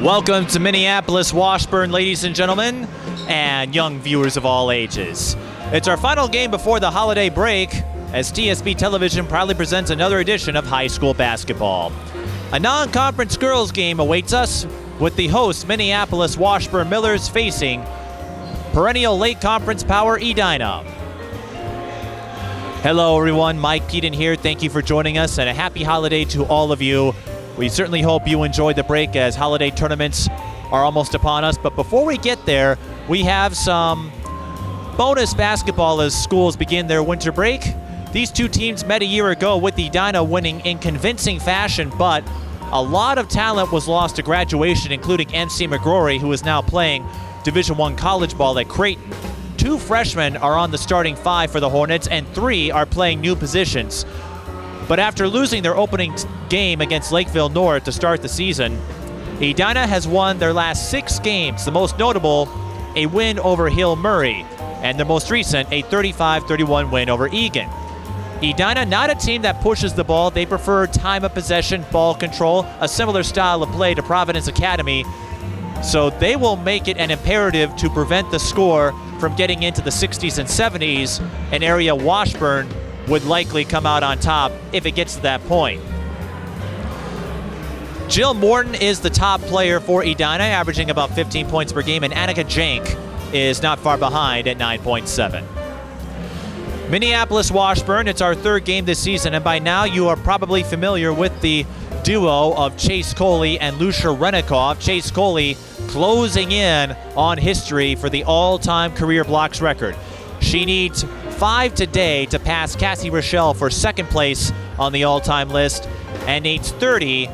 Welcome to Minneapolis Washburn, ladies and gentlemen, and young viewers of all ages. It's our final game before the holiday break as TSB Television proudly presents another edition of high school basketball. A non-conference girls game awaits us with the hosts Minneapolis Washburn Millers facing perennial late conference power Edina. Hello everyone, Mike Peden here. Thank you for joining us and a happy holiday to all of you. We certainly hope you enjoyed the break as holiday tournaments are almost upon us. But before we get there, we have some bonus basketball as schools begin their winter break. These two teams met a year ago with Edina winning in convincing fashion, but a lot of talent was lost to graduation, including MC McGrory, who is now playing Division I college ball at Creighton. 2 freshmen are on the starting 5 for the Hornets, and 3 are playing new positions. But after losing their opening game against Lakeville North to start the season, Edina has won their last 6 games, the most notable a win over Hill Murray, and their most recent a 35-31 win over Egan. Edina, not a team that pushes the ball. They prefer time of possession, ball control, a similar style of play to Providence Academy. So they will make it an imperative to prevent the score from getting into the 60s and 70s, an area Washburn would likely come out on top if it gets to that point. Jill Morton is the top player for Edina, averaging about 15 points per game, and Annika Jank is not far behind at 9.7. Minneapolis Washburn, it's our 3rd game this season, and by now you are probably familiar with the duo of Chase Coley and Lucia Renikoff. Chase Coley closing in on history for the all-time career blocks record. She needs 5 today to pass Cassie Rochelle for 2nd place on the all-time list, and needs 30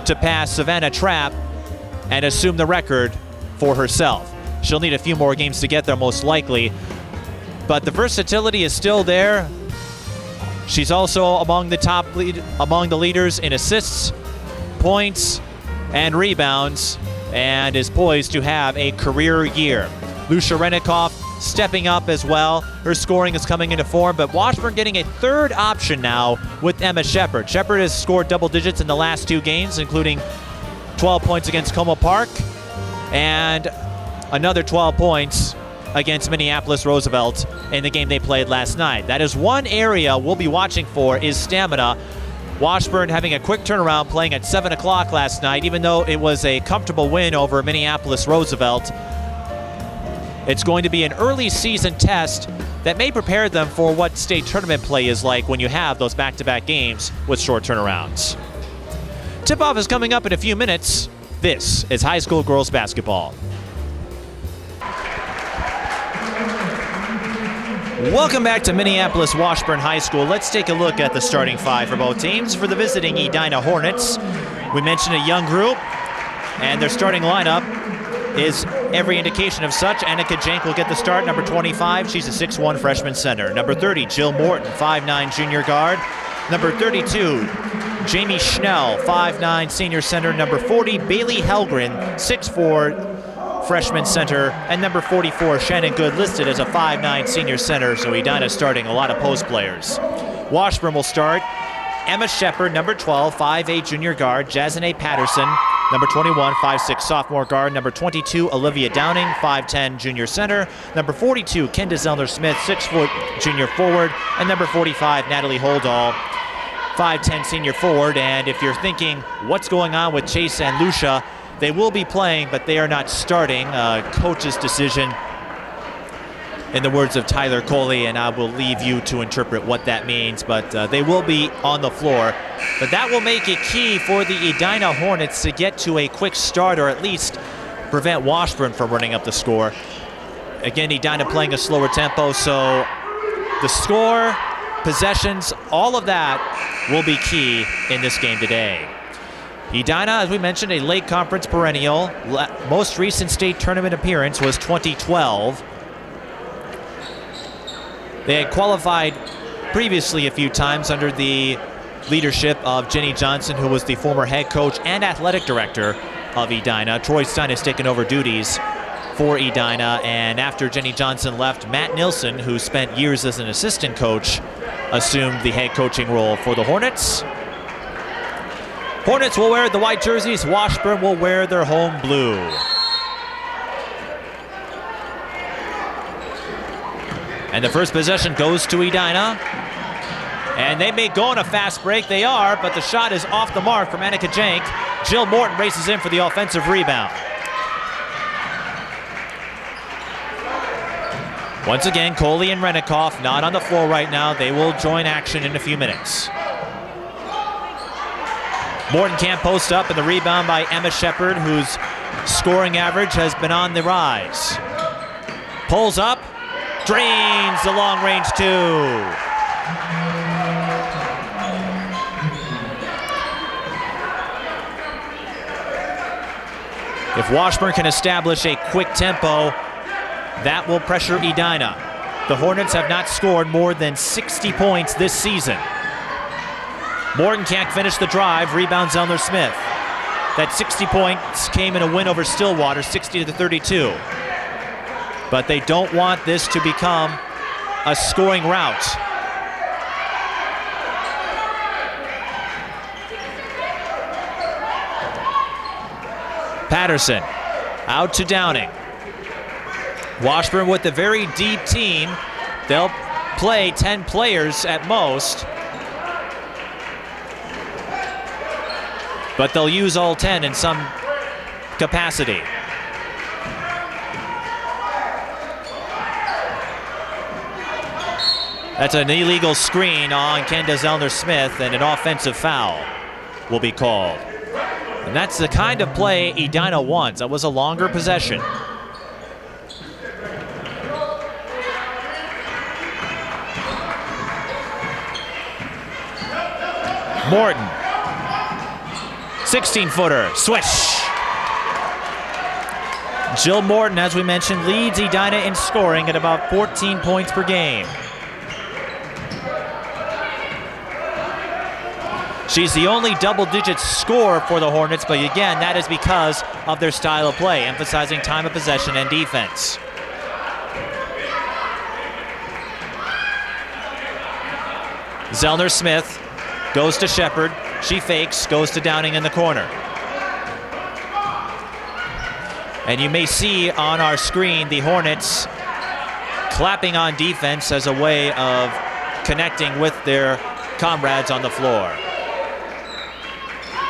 to pass Savannah Trapp and assume the record for herself. She'll need a few more games to get there, most likely, but the versatility is still there. She's also among the leaders in assists, points, and rebounds, and is poised to have a career year. Lucia Renikoff stepping up as well. Her scoring is coming into form, but Washburn getting a 3rd option now with Emma Shepard. Shepard has scored double digits in the last 2 games, including 12 points against Como Park and another 12 points against Minneapolis Roosevelt in the game they played last night. That is one area we'll be watching for, is stamina. Washburn having a quick turnaround, playing at 7 o'clock last night, even though it was a comfortable win over Minneapolis Roosevelt. It's going to be an early season test that may prepare them for what state tournament play is like when you have those back-to-back games with short turnarounds. Tip-off is coming up in a few minutes. This is high school girls basketball. Welcome back to Minneapolis Washburn High School. Let's take a look at the starting 5 for both teams. For the visiting Edina Hornets, we mentioned a young group, and their starting lineup is every indication of such. Annika Jank will get the start, number 25. She's a 6'1 freshman center. Number 30, Jill Morton, 5'9 junior guard. Number 32, Jamie Schnell, 5'9 senior center. Number 40, Bailey Helgren, 6'4 freshman center. And number 44, Shannon Good, listed as a 5'9 senior center. So Edina starting a lot of post players. Washburn will start. Emma Shepard, number 12, 5'8 junior guard. Jazine Patterson, number 21, 5'6 sophomore guard. Number 22, Olivia Downing, 5'10 junior center. Number 42, Kendra Zellner-Smith, 6' junior forward. And number 45, Natalie Holdall, 5'10 senior forward. And if you're thinking, what's going on with Chase and Lucia, they will be playing, but they are not starting. Coach's decision, in the words of Tyler Coley, and I will leave you to interpret what that means, but they will be on the floor. But that will make it key for the Edina Hornets to get to a quick start, or at least prevent Washburn from running up the score. Again, Edina playing a slower tempo, so the score, possessions, all of that will be key in this game today. Edina, as we mentioned, a late conference perennial. Most recent state tournament appearance was 2012. They had qualified previously a few times under the leadership of Jenny Johnson, who was the former head coach and athletic director of Edina. Troy Stein has taken over duties for Edina, and after Jenny Johnson left, Matt Nilsson, who spent years as an assistant coach, assumed the head coaching role for the Hornets. Hornets will wear the white jerseys. Washburn will wear their home blue. And the first possession goes to Edina. And they may go on a fast break. They are, but the shot is off the mark from Annika Jank. Jill Morton races in for the offensive rebound. Once again, Coley and Renikoff not on the floor right now. They will join action in a few minutes. Morton can't post up, and the rebound by Emma Shepard, whose scoring average has been on the rise. Pulls up, drains the long range two. If Washburn can establish a quick tempo, that will pressure Edina. The Hornets have not scored more than 60 points this season. Morton can't finish the drive, rebounds Zellner Smith. That 60 points came in a win over Stillwater, 60-32. But they don't want this to become a scoring rout. Patterson out to Downing. Washburn with a very deep team. They'll play 10 players at most, but they'll use all 10 in some capacity. That's an illegal screen on Kendra Zellner Smith, and an offensive foul will be called. And that's the kind of play Edina wants. That was a longer possession. Morton, 16-footer, swish. Jill Morton, as we mentioned, leads Edina in scoring at about 14 points per game. She's the only double-digit scorer for the Hornets, but again, that is because of their style of play, emphasizing time of possession and defense. Zellner Smith goes to Shepard. She fakes, goes to Downing in the corner. And you may see on our screen the Hornets clapping on defense as a way of connecting with their comrades on the floor.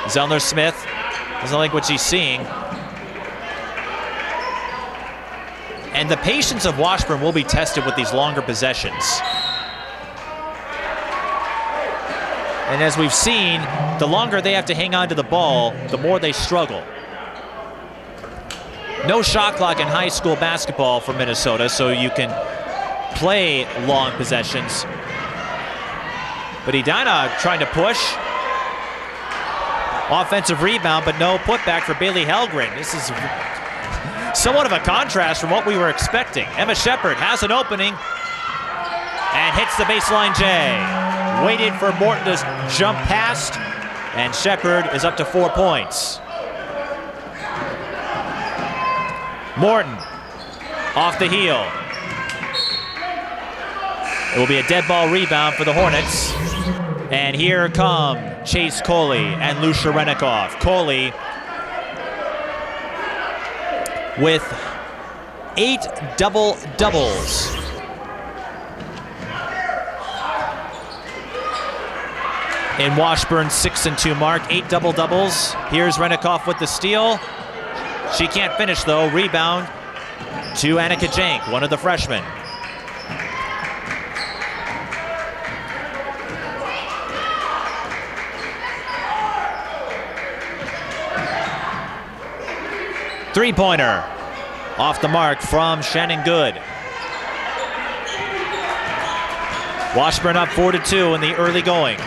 Zellner Smith doesn't like what she's seeing. And the patience of Washburn will be tested with these longer possessions. And as we've seen, the longer they have to hang on to the ball, the more they struggle. No shot clock in high school basketball for Minnesota, so you can play long possessions. But Edina trying to push. Offensive rebound, but no putback for Bailey Helgren. This is somewhat of a contrast from what we were expecting. Emma Shepard has an opening and hits the baseline J. Waited for Morton to jump past, and Shepard is up to 4 points. Morton off the heel. It will be a dead ball rebound for the Hornets. And here come Chase Coley and Lucia Renikoff. Coley with 8 double-doubles. In Washburn's 6-2 mark, 8 double-doubles. Here's Renikoff with the steal. She can't finish though. Rebound to Annika Jank, one of the freshmen. Three-pointer off the mark from Shannon Good. Washburn up 4-2 in the early going.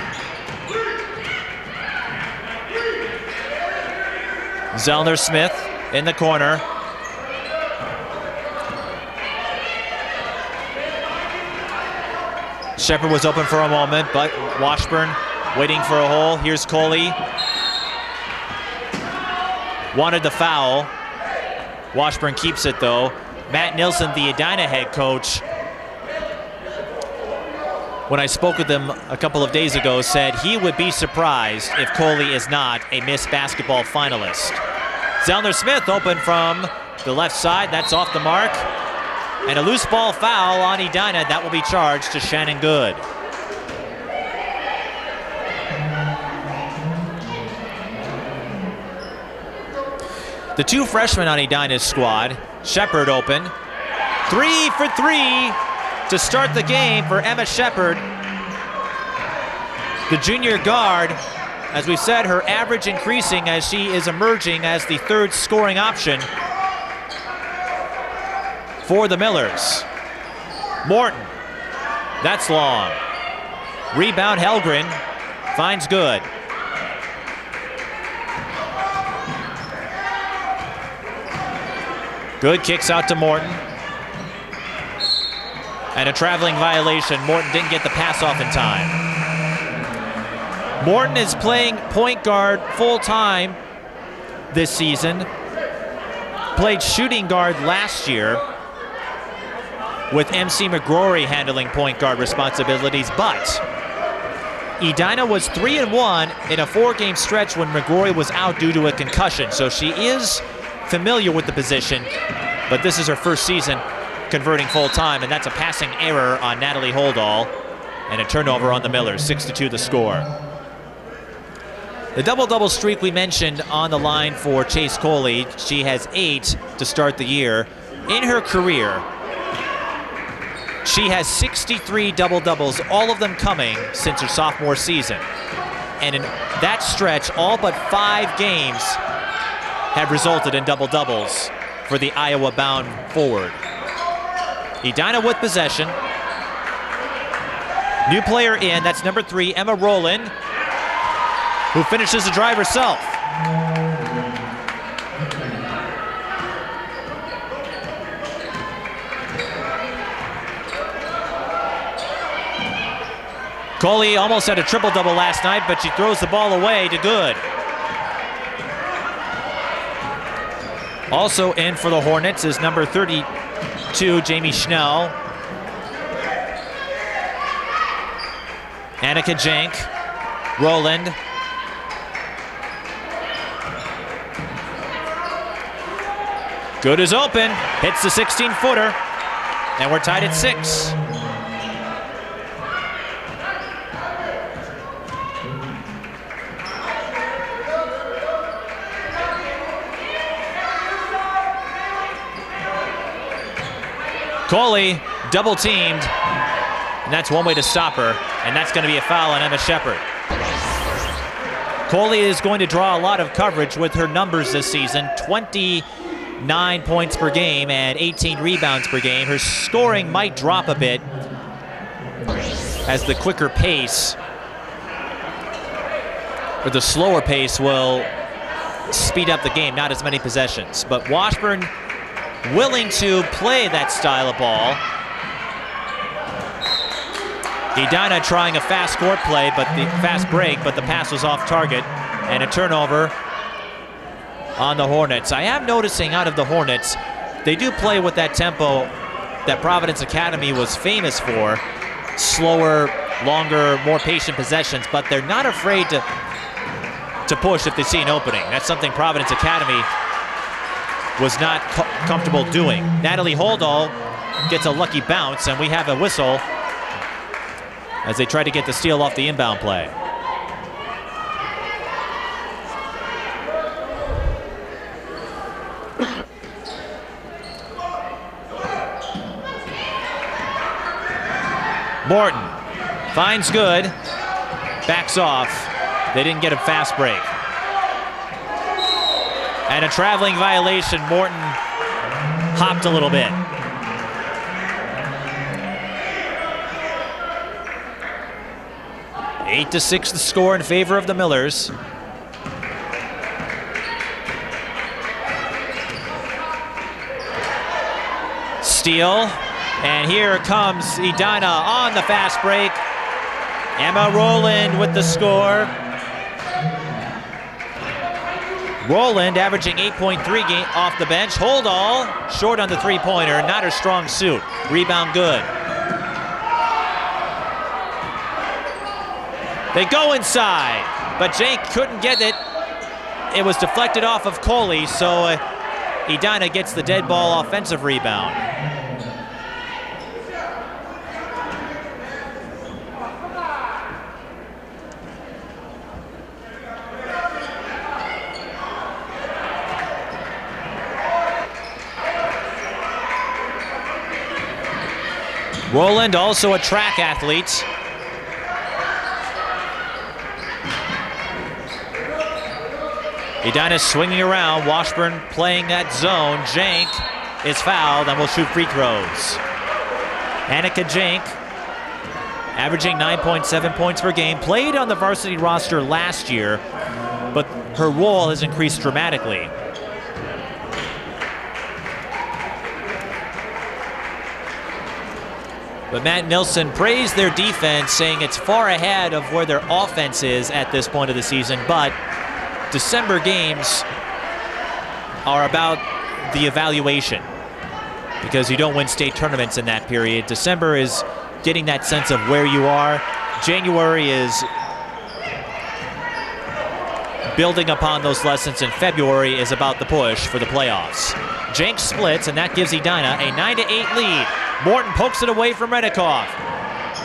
Zellner Smith in the corner. Shepard was open for a moment, but Washburn waiting for a hole. Here's Coley. Wanted the foul. Washburn keeps it though. Matt Nilsson, the Edina head coach, when I spoke with him a couple of days ago, said he would be surprised if Coley is not a Miss Basketball finalist. Zellner-Smith open from the left side. That's off the mark. And a loose ball foul on Edina. That will be charged to Shannon Good. The two freshmen on Edina's squad, Shepard open. 3 for 3 to start the game for Emma Shepard. The junior guard, as we said, her average increasing as she is emerging as the third scoring option for the Millers. Morton, that's long. Rebound Helgren, finds Good. Good kicks out to Morton. And a traveling violation. Morton didn't get the pass off in time. Morton is playing point guard full-time this season. Played shooting guard last year with MC McGrory handling point guard responsibilities, but Edina was 3-1 in a 4-game stretch when McGrory was out due to a concussion, so she is familiar with the position, but this is her first season converting full-time, and that's a passing error on Natalie Holdall, and a turnover on the Millers. 6-2 the score. The double-double streak we mentioned on the line for Chase Coley. She has 8 to start the year. In her career, she has 63 double-doubles, all of them coming since her sophomore season. And in that stretch, all but 5 games have resulted in double-doubles for the Iowa-bound forward. Edina with possession. New player in, that's number 3, Emma Rowland, who finishes the drive herself. Coley almost had a triple-double last night, but she throws the ball away to Good. Also in for the Hornets is number 32, Jamie Schnell. Annika Jank, Rowland. Good is open, hits the 16-footer, and we're tied at 6. Coley double teamed, and that's one way to stop her, and that's going to be a foul on Emma Shepard. Coley is going to draw a lot of coverage with her numbers this season, 29 points per game and 18 rebounds per game. Her scoring might drop a bit as the quicker pace, or the slower pace, will speed up the game, not as many possessions. But Washburn willing to play that style of ball. Edina trying a fast court play, but the fast break, but the pass was off target, and a turnover on the Hornets. I am noticing out of the Hornets, they do play with that tempo that Providence Academy was famous for. Slower, longer, more patient possessions, but they're not afraid to push if they see an opening. That's something Providence Academy was not comfortable doing. Natalie Holdall gets a lucky bounce, and we have a whistle as they try to get the steal off the inbound play. Morton finds Good, backs off. They didn't get a fast break. And a traveling violation. Morton hopped a little bit. Eight to 6 the score in favor of the Millers. Steal, and here comes Edina on the fast break. Emma Rowland with the score. Rowland averaging 8.3 off the bench. Holdall short on the three-pointer, not her strong suit. Rebound Good. They go inside, but Jake couldn't get it. It was deflected off of Coley, so Edina gets the dead ball offensive rebound. Roland, also a track athlete. Edina swinging around, Washburn playing that zone. Jank is fouled and will shoot free throws. Annika Jank, averaging 9.7 points per game, played on the varsity roster last year, but her role has increased dramatically. But Matt Nilsson praised their defense, saying it's far ahead of where their offense is at this point of the season, but December games are about the evaluation because you don't win state tournaments in that period. December is getting that sense of where you are. January is building upon those lessons, and February is about the push for the playoffs. Jank splits, and that gives Edina a 9-8 lead. Morton pokes it away from Redikoff.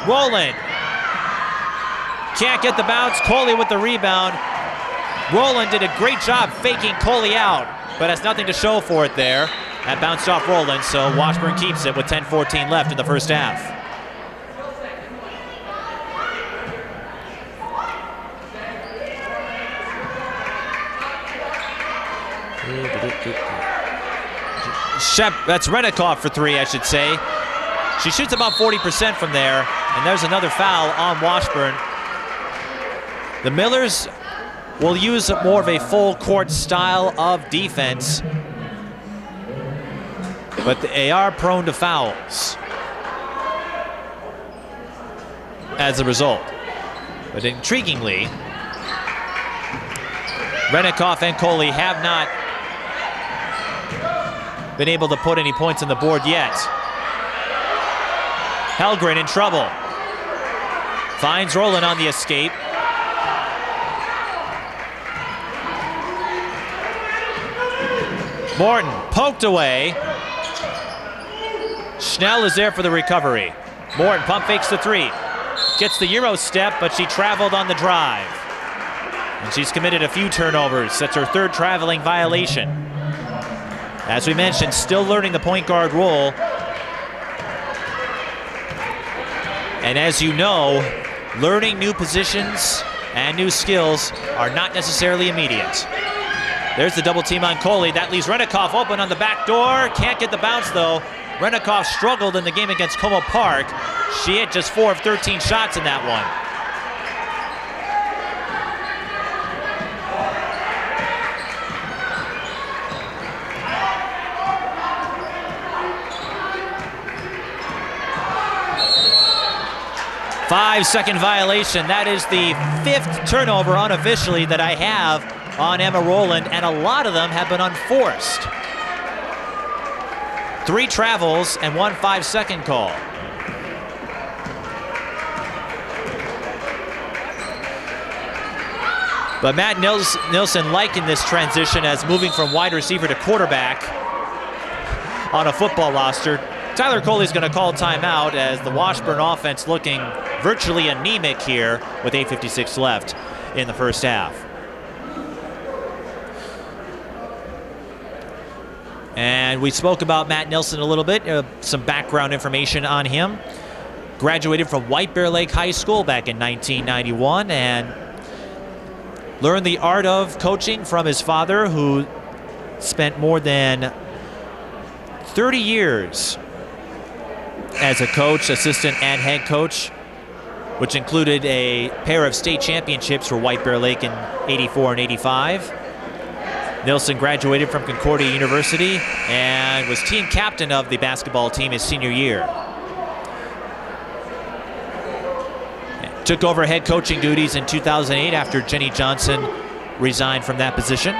Roland can't get the bounce. Coley with the rebound. Roland did a great job faking Coley out, but has nothing to show for it there. That bounced off Roland, so Washburn keeps it with 10:14 left in the first half. That's Redikoff for three, I should say. She shoots about 40% from there, and there's another foul on Washburn. The Millers will use more of a full court style of defense, but they are prone to fouls as a result. But intriguingly, Redikoff and Coley have not been able to put any points on the board yet. Helgren in trouble. Finds Roland on the escape. Morton poked away. Schnell is there for the recovery. Morton pump fakes the three. Gets the Euro step, but she traveled on the drive. And she's committed a few turnovers. That's her third traveling violation. As we mentioned, still learning the point guard role. And as you know, learning new positions and new skills are not necessarily immediate. There's the double team on Coley. That leaves Redikoff open on the back door. Can't get the bounce though. Redikoff struggled in the game against Como Park. She hit just 4 of 13 shots in that one. Five-second violation. That is the 5th turnover unofficially that I have on Emma Roland, and a lot of them have been unforced. 3 travels and 1 5-second call. But Matt Nilsson likened this transition as moving from wide receiver to quarterback on a football roster. Tyler Coley's going to call timeout as the Washburn offense looking virtually anemic here with 8:56 left in the first half. And we spoke about Matt Nilsson a little bit, some background information on him. Graduated from White Bear Lake High School back in 1991 and learned the art of coaching from his father, who spent more than 30 years as a coach, assistant, and head coach, which included a pair of state championships for White Bear Lake in '84 and '85. Nilsson graduated from Concordia University and was team captain of the basketball team his senior year. Took over head coaching duties in 2008 after Jenny Johnson resigned from that position.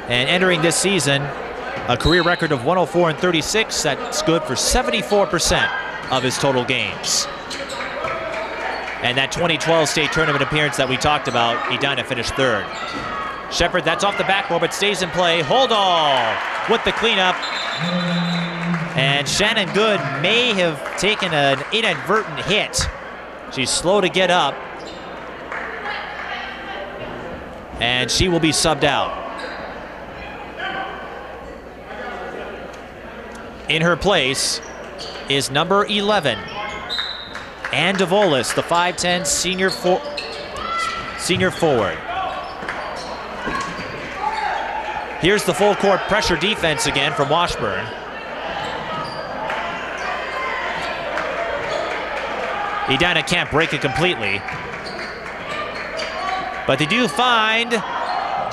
And entering this season, A career record of 104-36. That's good for 74% of his total games. And that 2012 state tournament appearance that we talked about, Edina finished third. Shepard, that's off the backboard, but stays in play. Holdall with the cleanup. And Shannon Good may have taken an inadvertent hit. She's slow to get up. And she will be subbed out. In her place is number 11, Ann DeVolis, the 5'10" senior forward. Here's the full court pressure defense again from Washburn. Edina can't break it completely. But they do find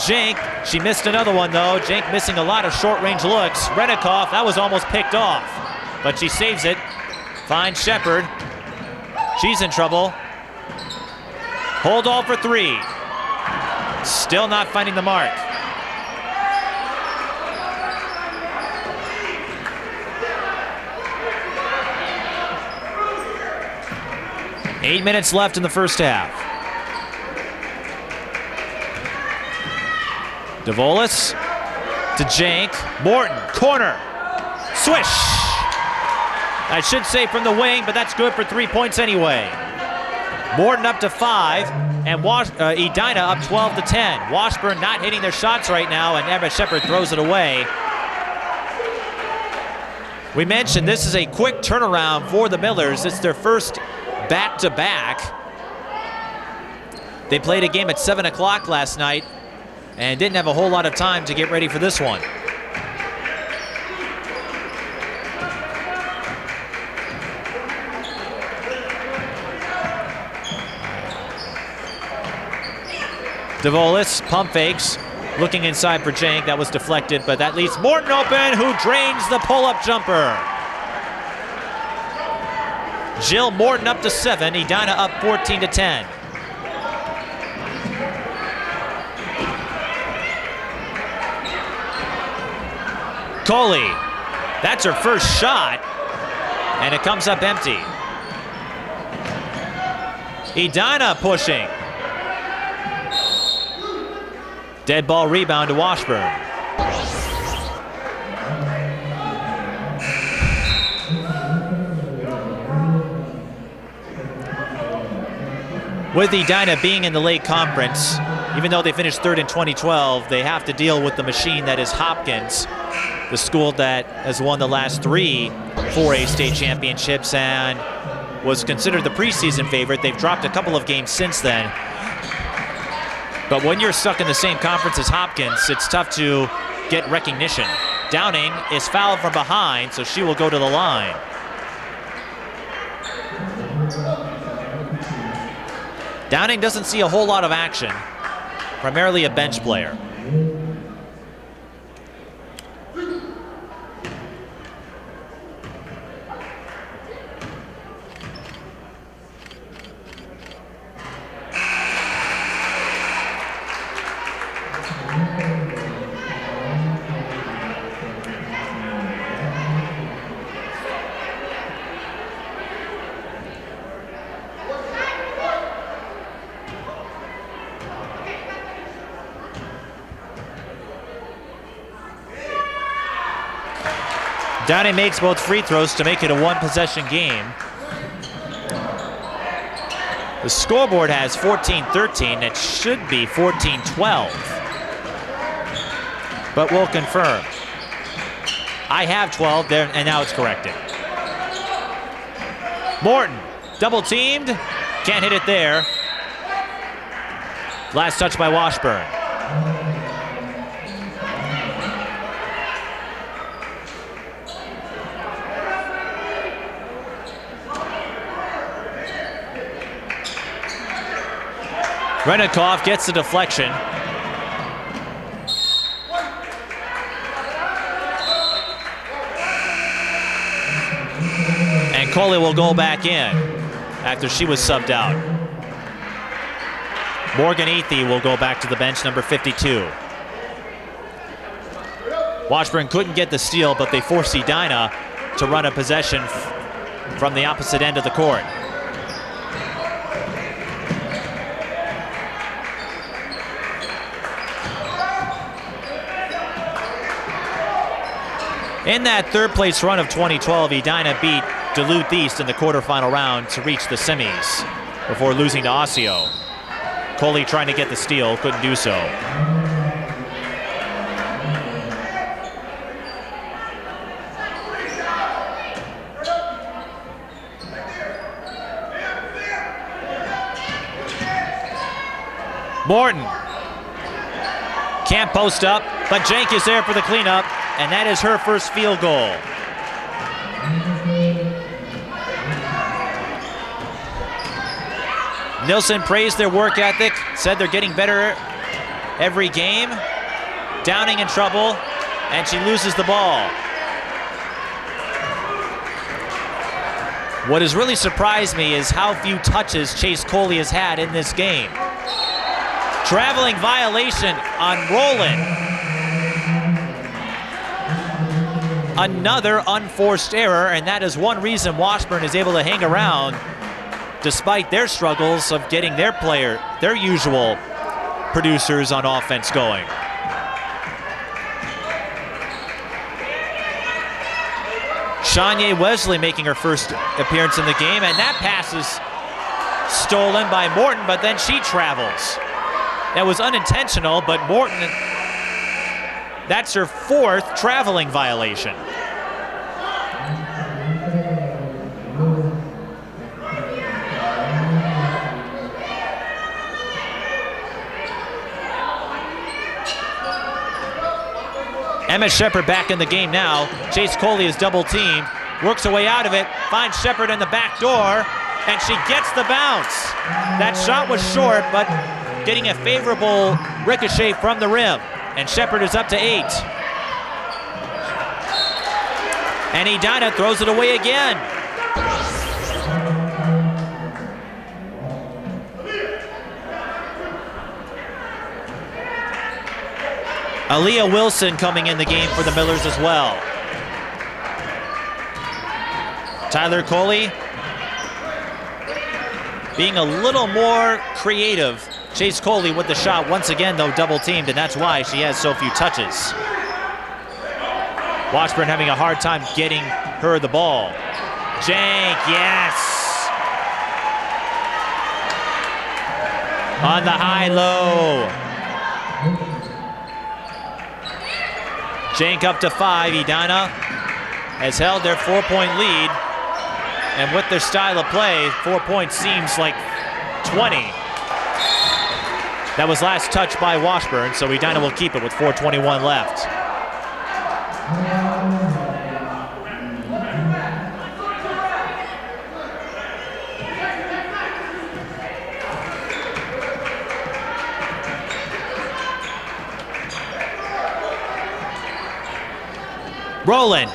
Jink. She missed another one though. Jink missing a lot of short range looks. Renikoff, that was almost picked off. But she saves it. Finds Shepard. She's in trouble. Holdall for three. Still not finding the mark. Eight minutes left in the first half. DeVolis to Jank. Morton, corner. Swish. I should say from the wing, but that's good for 3 points anyway. Morton up to 5, and Edina up 12-10. Washburn not hitting their shots right now, and Emma Shepard throws it away. We mentioned this is a quick turnaround for the Millers. It's their first back-to-back. They played a game at 7 o'clock last night and didn't have a whole lot of time to get ready for this one. DeVolis, pump fakes, looking inside for Jank. That was deflected, but that leaves Morton open, who drains the pull-up jumper. Jill Morton up to 7, Edina up 14-10. Coley, that's her first shot, and it comes up empty. Edina pushing. Dead ball rebound to Washburn. With Edina being in the late conference, even though they finished third in 2012, they have to deal with the machine that is Hopkins, the school that has won the last 3 4A state championships and was considered the preseason favorite. They've dropped a couple of games since then. But when you're stuck in the same conference as Hopkins, it's tough to get recognition. Downing is fouled from behind, so she will go to the line. Downing doesn't see a whole lot of action, primarily a bench player. Downing makes both free throws to make it a one-possession game. The scoreboard has 14-13. It should be 14-12. But we'll confirm. I have 12 there, and now it's corrected. Morton, double teamed. Can't hit it there. Last touch by Washburn. Renikoff gets the deflection. And Coley will go back in after she was subbed out. Morgan Ethy will go back to the bench, number 52. Washburn couldn't get the steal, but they forced Edina to run a possession from the opposite end of the court. In that third place run of 2012, Edina beat Duluth East in the quarterfinal round to reach the semis before losing to Osseo. Coley trying to get the steal, couldn't do so. Morton can't post up, but Jank is there for the cleanup, and that is her first field goal. Nilsson praised their work ethic, said they're getting better every game. Downing in trouble, and she loses the ball. What has really surprised me is how few touches Chase Coley has had in this game. Traveling violation on Rowland. Another unforced error, and that is one reason Washburn is able to hang around despite their struggles of getting their usual producers on offense going. Shanye Wesley making her first appearance in the game, and that pass is stolen by Morton, but then she travels. That was unintentional, but Morton, that's her fourth traveling violation. Emma Shepard back in the game now. Chase Coley is double teamed, works her way out of it, finds Shepard in the back door, and she gets the bounce. That shot was short, but getting a favorable ricochet from the rim, and Shepard is up to 8. And Edina throws it away again. Aaliyah Wilson coming in the game for the Millers as well. Tyler Coley being a little more creative. Chase Coley with the shot once again, though double teamed, and that's why she has so few touches. Washburn having a hard time getting her the ball. Jank, yes. On the high-low. Jank up to 5. Edina has held their 4-point lead. And with their style of play, 4 points seems like 20. That was last touched by Washburn, so Edina will keep it with 4:21 left. Rowland.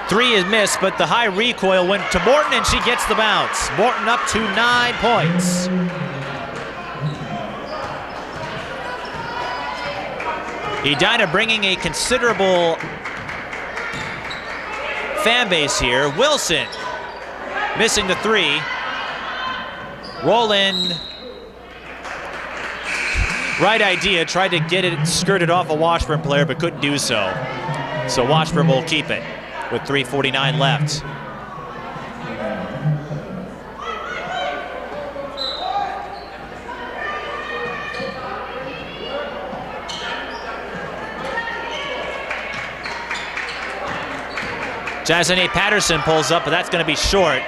3 is missed, but the high recoil went to Morton, and she gets the bounce. Morton up to 9 points. Edina bringing a considerable fan base here. Wilson missing the 3. Rowland, right idea, tried to get it skirted off a Washburn player, but couldn't do so. So Washburn will keep it with 3:49 left. Jasmine Patterson pulls up, but that's going to be short.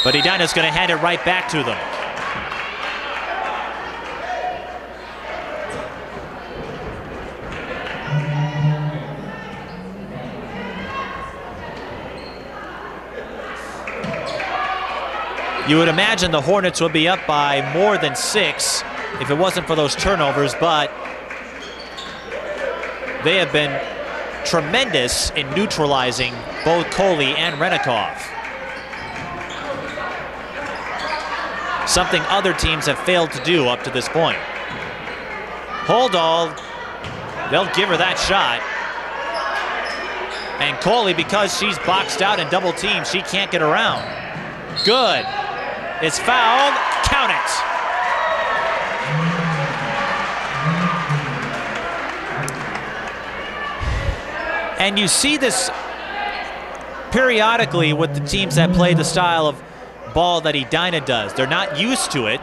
But Edina's going to hand it right back to them. You would imagine the Hornets would be up by more than 6 if it wasn't for those turnovers, but they have been tremendous in neutralizing both Coley and Renikoff. Something other teams have failed to do up to this point. Holdall, they'll give her that shot. And Coley, because she's boxed out and double teamed, she can't get around. Good. It's fouled. Count it. And you see this periodically with the teams that play the style of ball that Edina does. They're not used to it,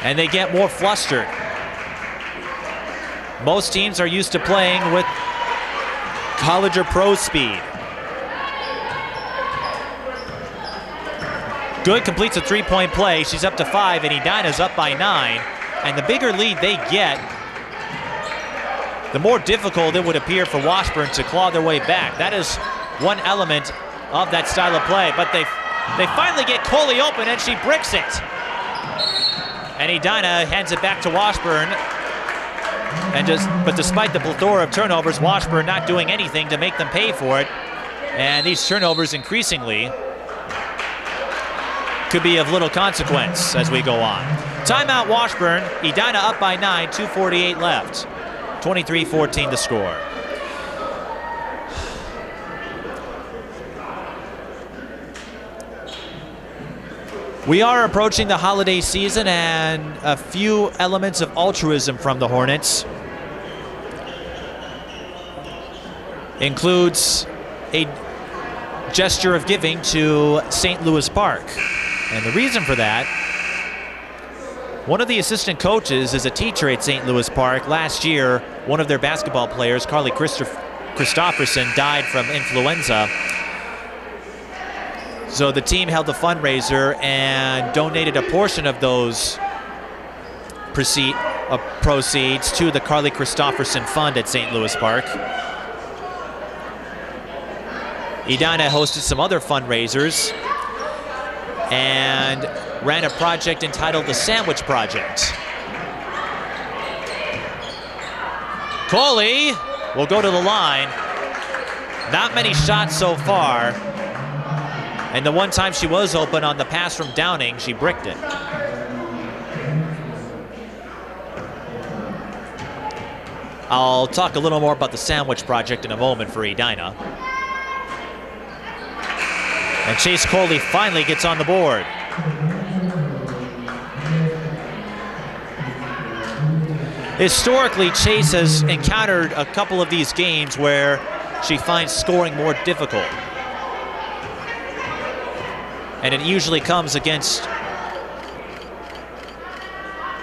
and they get more flustered. Most teams are used to playing with college or pro speed. Good, completes a three-point play. She's up to 5, and Edina's up by 9. And the bigger lead they get, the more difficult it would appear for Washburn to claw their way back. That is one element of that style of play. But they finally get Coley open, and she bricks it. And Edina hands it back to Washburn. But despite the plethora of turnovers, Washburn not doing anything to make them pay for it. And these turnovers increasingly could be of little consequence as we go on. Timeout Washburn. Edina up by 9, 2:48 left. 23-14 the score. We are approaching the holiday season, and a few elements of altruism from the Hornets includes a gesture of giving to St. Louis Park. And the reason for that, one of the assistant coaches is a teacher at St. Louis Park. Last year, one of their basketball players, Carly Christopherson, died from influenza. So the team held a fundraiser and donated a portion of those proceeds to the Carly Christopherson Fund at St. Louis Park. Edina hosted some other fundraisers and ran a project entitled the Sandwich Project. Coley will go to the line. Not many shots so far. And the one time she was open on the pass from Downing, she bricked it. I'll talk a little more about the Sandwich Project in a moment for Edina. And Chase Coley finally gets on the board. Historically, Chase has encountered a couple of these games where she finds scoring more difficult. And it usually comes against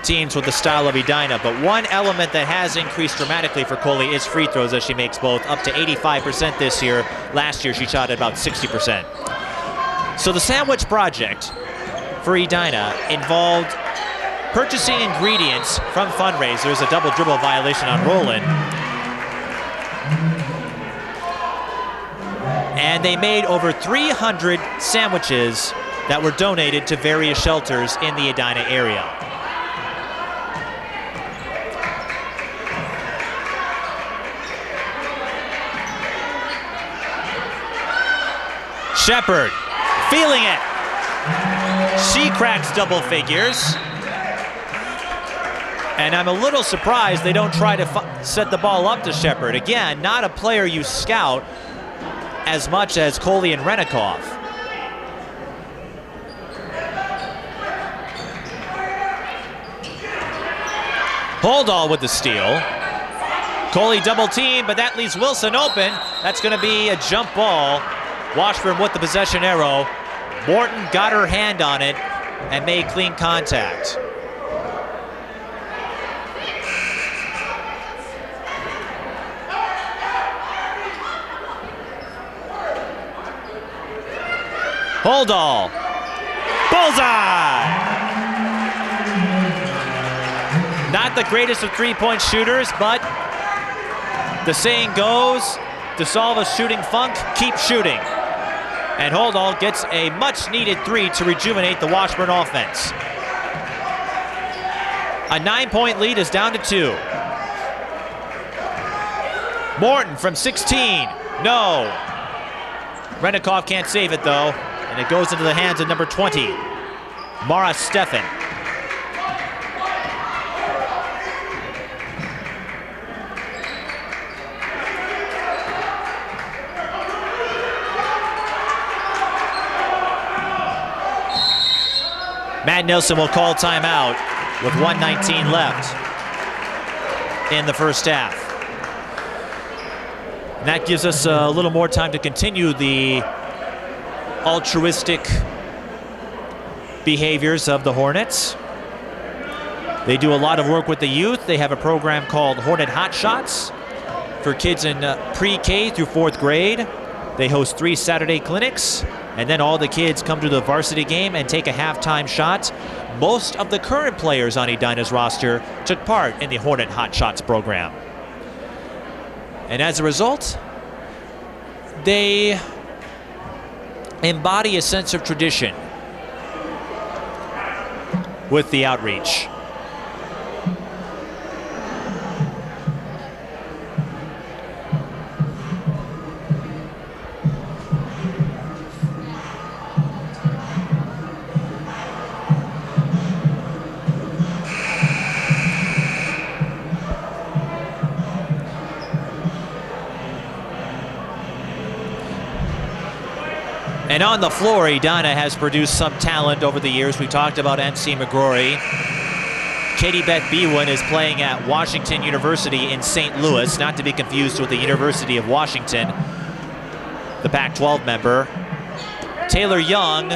teams with the style of Edina. But one element that has increased dramatically for Coley is free throws, as she makes both, up to 85% this year. Last year, she shot at about 60%. So the Sandwich Project for Edina involved purchasing ingredients from fundraisers, a double dribble violation on Roland. And they made over 300 sandwiches that were donated to various shelters in the Edina area. Shepard, feeling it. She cracks double figures. And I'm a little surprised they don't try to set the ball up to Shepard. Again, not a player you scout as much as Coley and Renikoff. Holdall with the steal. Coley double team, but that leaves Wilson open. That's going to be a jump ball. Washburn with the possession arrow. Morton got her hand on it and made clean contact. Holdall. Bullseye! Not the greatest of three-point shooters, but the saying goes, to solve a shooting funk, keep shooting. And Holdall gets a much-needed three to rejuvenate the Washburn offense. A 9-point lead is down to 2. Morton from 16. No. Renikoff can't save it, though. And it goes into the hands of number 20, Mara Steffen. Matt Nilsson will call timeout with 1:19 left in the first half. And that gives us a little more time to continue the altruistic behaviors of the Hornets. They do a lot of work with the youth. They have a program called Hornet Hot Shots for kids in pre-K through 4th grade. They host 3 Saturday clinics, and then all the kids come to the varsity game and take a halftime shot. Most of the current players on Edina's roster took part in the Hornet Hot Shots program. And as a result, they embody a sense of tradition with the outreach. And on the floor, Edina has produced some talent over the years. We talked about NC McGrory. Katie Beth Bewin is playing at Washington University in St. Louis, not to be confused with the University of Washington, the Pac-12 member. Taylor Young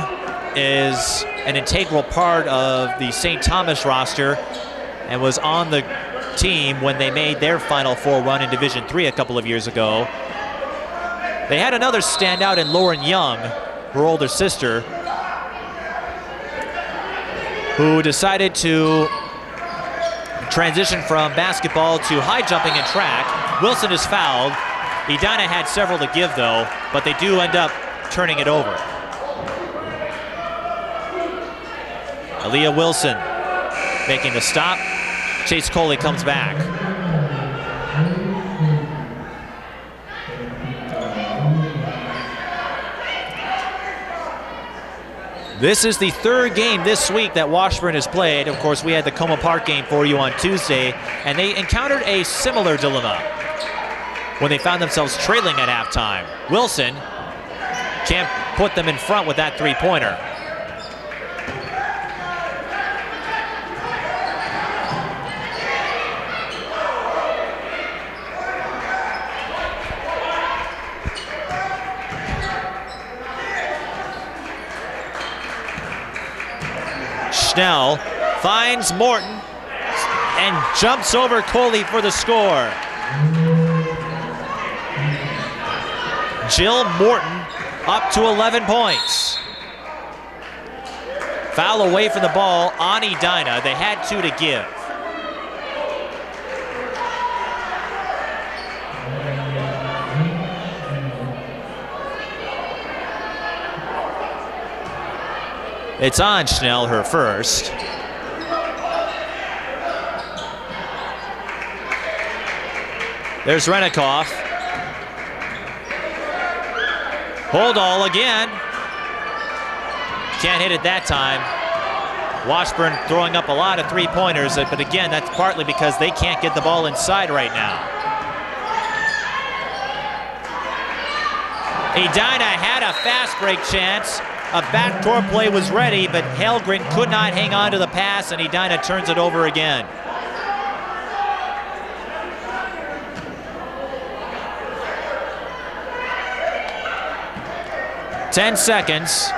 is an integral part of the St. Thomas roster and was on the team when they made their Final Four run in Division III a couple of years ago. They had another standout in Lauren Young, her older sister, who decided to transition from basketball to high jumping and track. Wilson is fouled. Edina had several to give though, but they do end up turning it over. Aaliyah Wilson making the stop. Chase Coley comes back. This is the 3rd game this week that Washburn has played. Of course, we had the Coma Park game for you on Tuesday, and they encountered a similar dilemma when they found themselves trailing at halftime. Wilson can't put them in front with that 3-pointer. Schnell finds Morton and jumps over Coley for the score. Jill Morton up to 11 points. Foul away from the ball on Edina. They had 2 to give. It's on Schnell, her first. There's Renikoff. Hold all again. Can't hit it that time. Washburn throwing up a lot of 3-pointers, but again, that's partly because they can't get the ball inside right now. Edina had a fast break chance. A backdoor play was ready, but Helgren could not hang on to the pass, and Edina turns it over again. Ten seconds.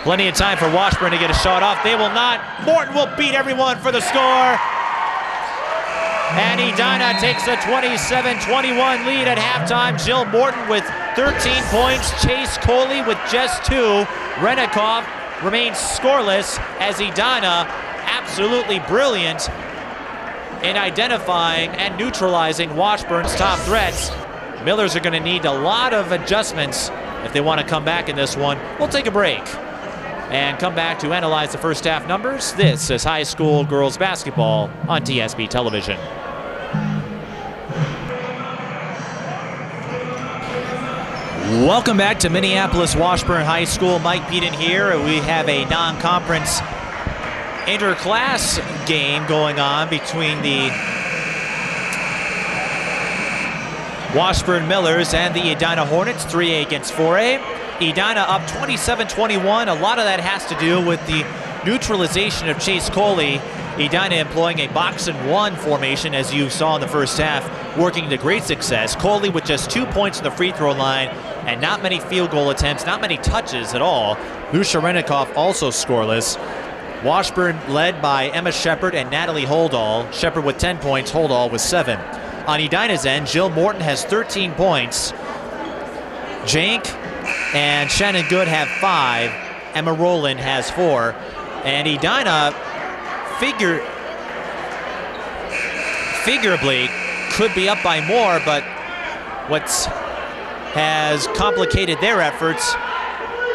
Plenty of time for Washburn to get a shot off. They will not. Morton will beat everyone for the score. And Edina takes a 27-21 lead at halftime. Jill Morton with 13 points. Chase Coley with just 2. Renikoff remains scoreless as Edina absolutely brilliant in identifying and neutralizing Washburn's top threats. Millers are going to need a lot of adjustments if they want to come back in this one. We'll take a break and come back to analyze the first half numbers. This is high school girls basketball on TSB television. Welcome back to Minneapolis Washburn High School. Mike Beaton here. We have a non-conference interclass game going on between the Washburn Millers and the Edina Hornets, 3A against 4A. Edina up 27-21. A lot of that has to do with the neutralization of Chase Coley. Edina employing a box-and-one formation, as you saw in the first half, working to great success. Coley with just 2 points on the free throw line and not many field goal attempts, not many touches at all. Lucia Renikoff also scoreless. Washburn led by Emma Shepard and Natalie Holdall. Shepard with 10 points, Holdall with 7. On Edina's end, Jill Morton has 13 points. Jank and Shannon Good have 5. Emma Rowland has 4. And Edina figurably could be up by more, but what has complicated their efforts,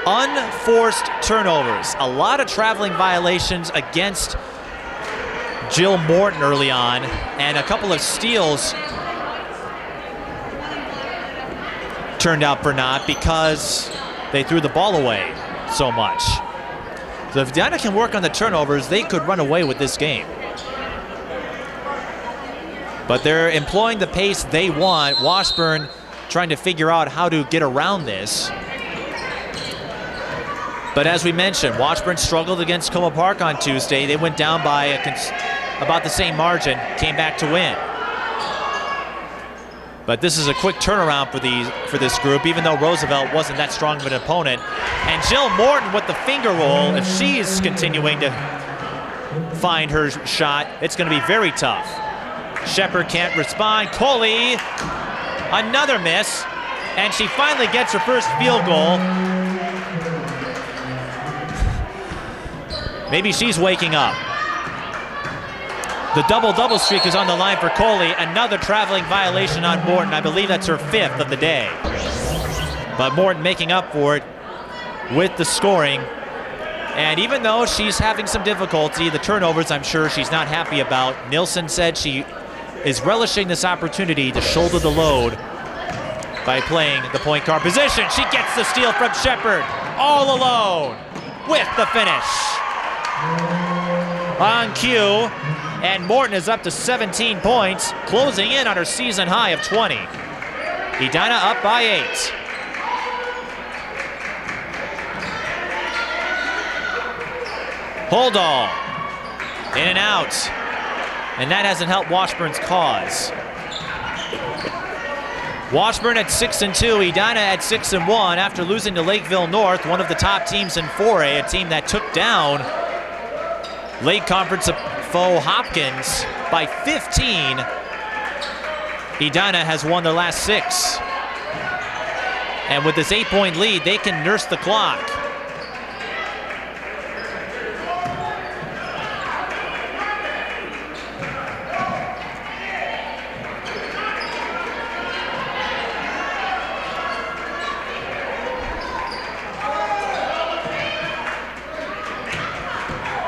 unforced turnovers. A lot of traveling violations against Jill Morton early on, and a couple of steals turned out for naught because they threw the ball away so much. So if Edina can work on the turnovers, they could run away with this game. But they're employing the pace they want. Washburn trying to figure out how to get around this. But as we mentioned, Washburn struggled against Coma Park on Tuesday. They went down by about the same margin, came back to win. But this is a quick turnaround for this group, even though Roosevelt wasn't that strong of an opponent. And Jill Morton with the finger roll, if she's continuing to find her shot, it's going to be very tough. Shepard can't respond. Coley, another miss, and she finally gets her first field goal. Maybe she's waking up. The double-double streak is on the line for Coley. Another traveling violation on Morton. I believe that's her 5th of the day. But Morton making up for it with the scoring. And even though she's having some difficulty, the turnovers I'm sure she's not happy about. Nilsson said she is relishing this opportunity to shoulder the load by playing the point guard position. She gets the steal from Shepard, all alone with the finish. On cue. And Morton is up to 17 points, closing in on her season high of 20. Edina up by 8. Holdall, in and out. And that hasn't helped Washburn's cause. Washburn at 6-2, Edina at 6-1 after losing to Lakeville North, one of the top teams in 4A, a team that took down Lake Conference foe Hopkins by 15. Edina has won their last 6. And with this 8-point lead, they can nurse the clock.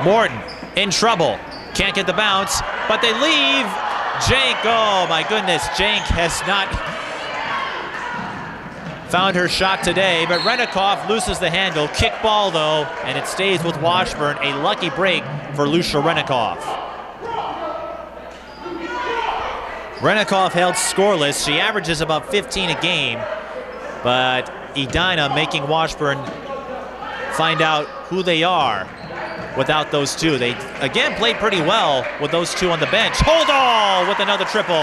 Morton in trouble. Can't get the bounce, but they leave. Jank, oh my goodness, Jank has not found her shot today, but Renikoff loses the handle. Kick ball though, and it stays with Washburn. A lucky break for Lucia Renikoff. Renikoff held scoreless. She averages about 15 a game, but Edina making Washburn find out who they are without those two. They, again, played pretty well with those two on the bench. Holdall with another triple.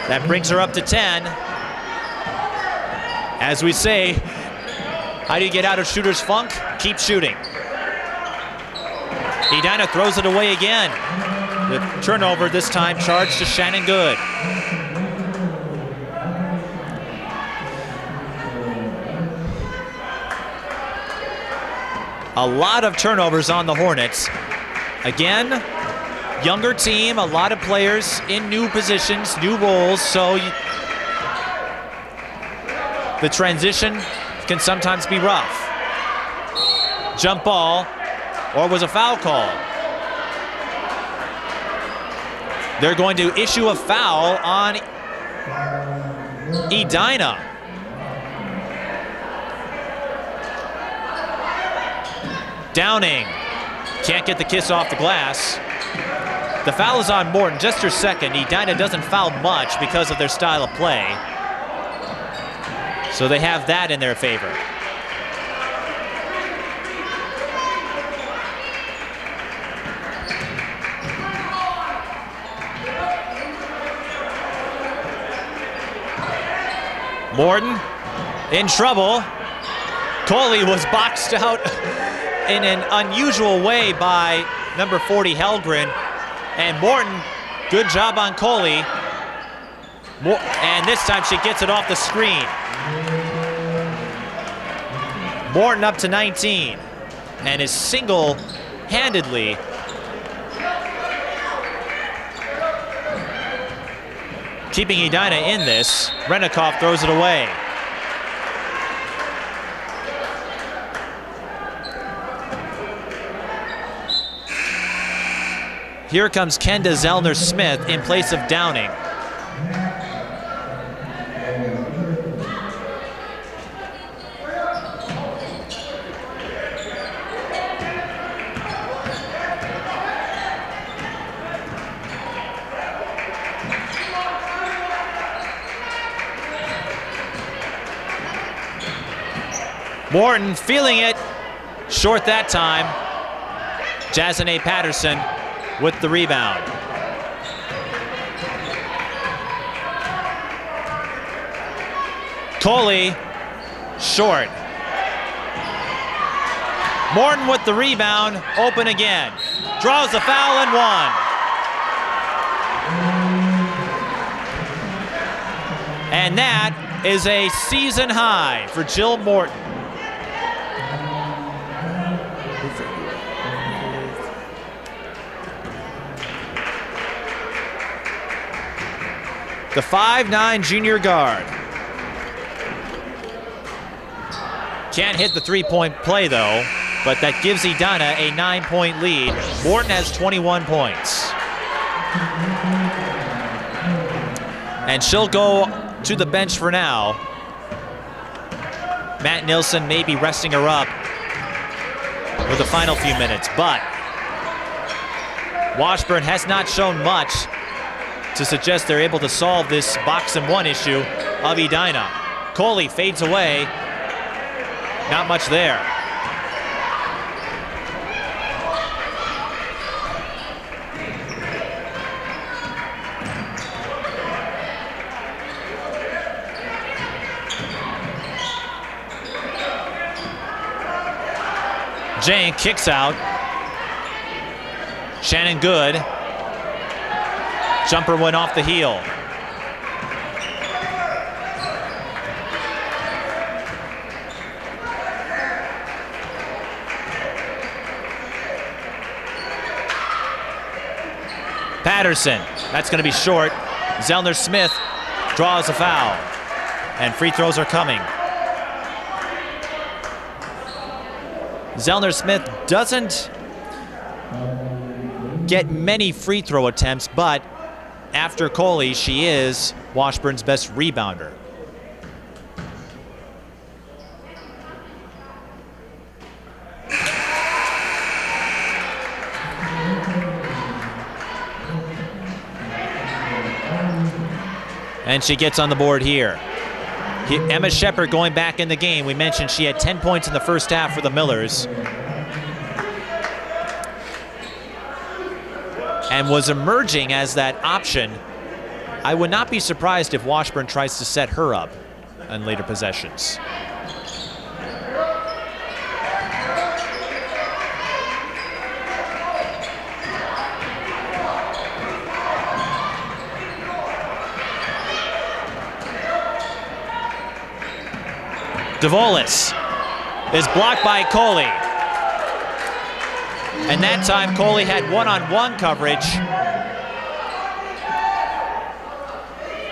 That brings her up to 10. As we say, how do you get out of shooter's funk? Keep shooting. Edina throws it away again. The turnover this time charged to Shannon Good. A lot of turnovers on the Hornets. Again, younger team, a lot of players in new positions, new roles, so the transition can sometimes be rough. Jump ball, or was a foul call? They're going to issue a foul on Edina. Downing can't get the kiss off the glass. The foul is on Morton, just her second. Edina doesn't foul much because of their style of play. So they have that in their favor. Morton in trouble. Coley was boxed out in an unusual way by number 40 Helgren. And Morton, good job on Coley. And this time she gets it off the screen. Morton up to 19 and is single-handedly keeping Edina in this. Renikoff throws it away. Here comes Kenda Zellner-Smith in place of Downing. Morton feeling it, short that time. Jazane Patterson with the rebound. Coley, short. Morton with the rebound, open again. Draws the foul and one. And that is a season high for Jill Morton. The 5'9" junior guard. Can't hit the three-point play though, but that gives Edina a 9-point lead. Morton has 21 points. And she'll go to the bench for now. Matt Nilsson may be resting her up for the final few minutes, but Washburn has not shown much to suggest they're able to solve this box and one issue of Edina. Coley fades away. Not much there. Jane kicks out. Shannon Good. Jumper went off the heel. Patterson, that's going to be short. Zellner-Smith draws a foul, and free throws are coming. Zellner-Smith doesn't get many free throw attempts, but after Coley, she is Washburn's best rebounder. And she gets on the board here. Emma Shepard going back in the game. We mentioned she had 10 points in the first half for the Millers. And was emerging as that option. I would not be surprised if Washburn tries to set her up on later possessions. DeVolis is blocked by Coley. And that time Coley had one-on-one coverage.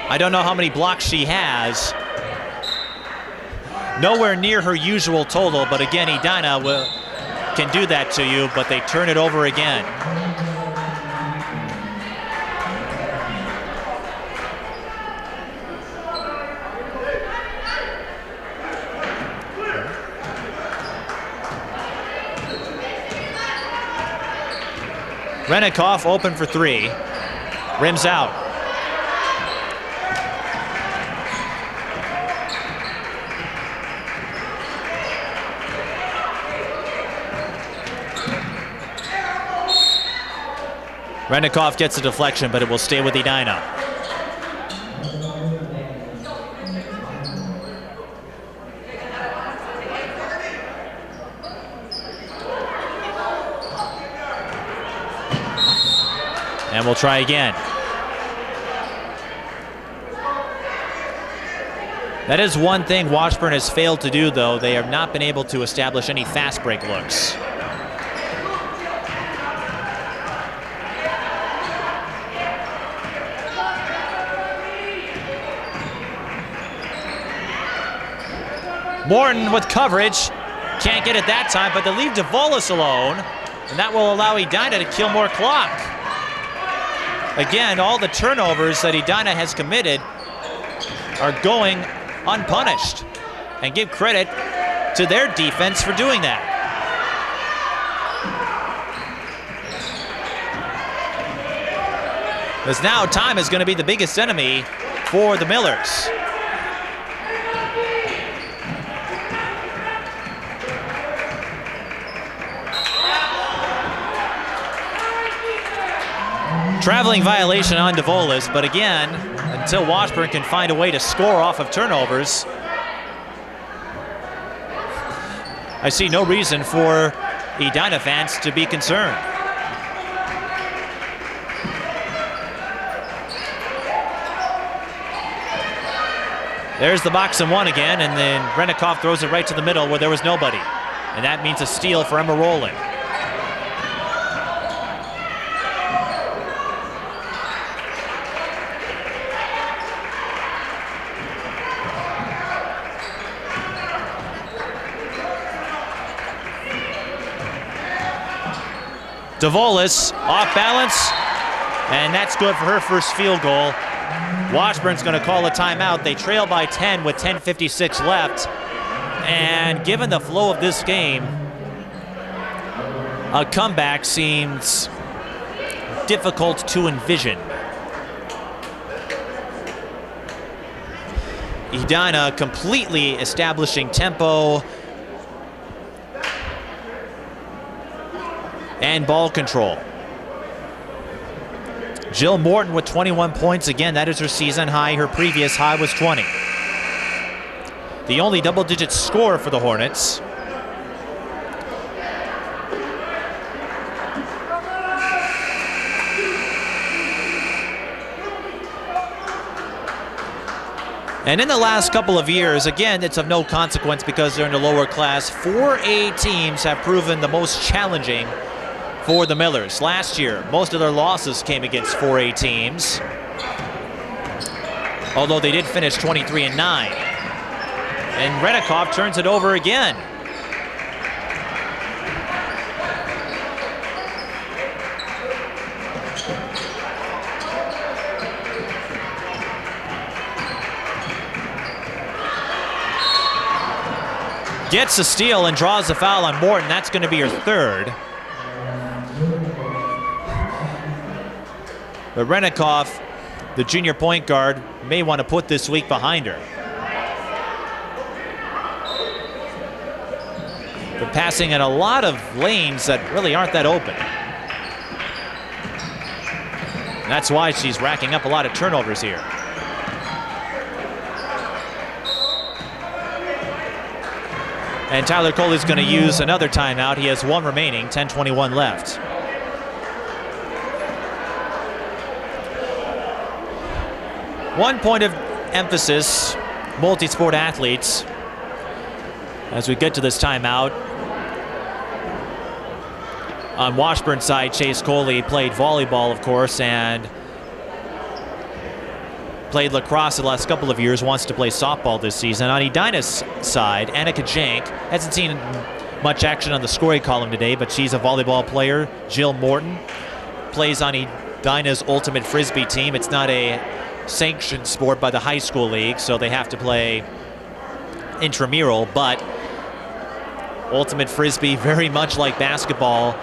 I don't know how many blocks she has. Nowhere near her usual total, but again, Edina can do that to you, but they turn it over again. Renikoff open for three. Rims out. Renikoff gets a deflection, but it will stay with Edina. And we'll try again. That is one thing Washburn has failed to do, though. They have not been able to establish any fast break looks. Morton with coverage. Can't get it that time, but they leave DeVolis alone, and that will allow Edina to kill more clock. Again, all the turnovers that Edina has committed are going unpunished, and give credit to their defense for doing that. Because now time is going to be the biggest enemy for the Millers. Traveling violation on DeVolis, but again, until Washburn can find a way to score off of turnovers, I see no reason for Edina fans to be concerned. There's the box and one again, and then Renikoff throws it right to the middle where there was nobody. And that means a steal for Emma Rowland. DeVolis off balance, and that's good for her first field goal. Washburn's going to call a timeout. They trail by 10 with 10:56 left. And given the flow of this game, a comeback seems difficult to envision. Edina completely establishing tempo and ball control. Jill Morton with 21 points. Again, that is her season high. Her previous high was 20. The only double-digit score for the Hornets. And in the last couple of years, again, it's of no consequence because they're in the lower class, 4A teams have proven the most challenging for the Millers. Last year, most of their losses came against 4A teams, although they did finish 23-9. And Renikoff turns it over again. Gets a steal and draws a foul on Morton. That's going to be her third. But Renikoff, the junior point guard, may want to put this week behind her. But passing in a lot of lanes that really aren't that open. And that's why she's racking up a lot of turnovers here. And Tyler Coley's going to use another timeout. He has one remaining, 10:21 left. One point of emphasis, multi-sport athletes, as we get to this timeout. On Washburn's side, Chase Coley played volleyball, of course, and played lacrosse the last couple of years, wants to play softball this season. On Edina's side, Annika Jank hasn't seen much action on the scoring column today, but she's a volleyball player. Jill Morton plays on Edina's Ultimate Frisbee team. It's not a sanctioned sport by the high school league, so they have to play intramural, but Ultimate Frisbee, very much like basketball,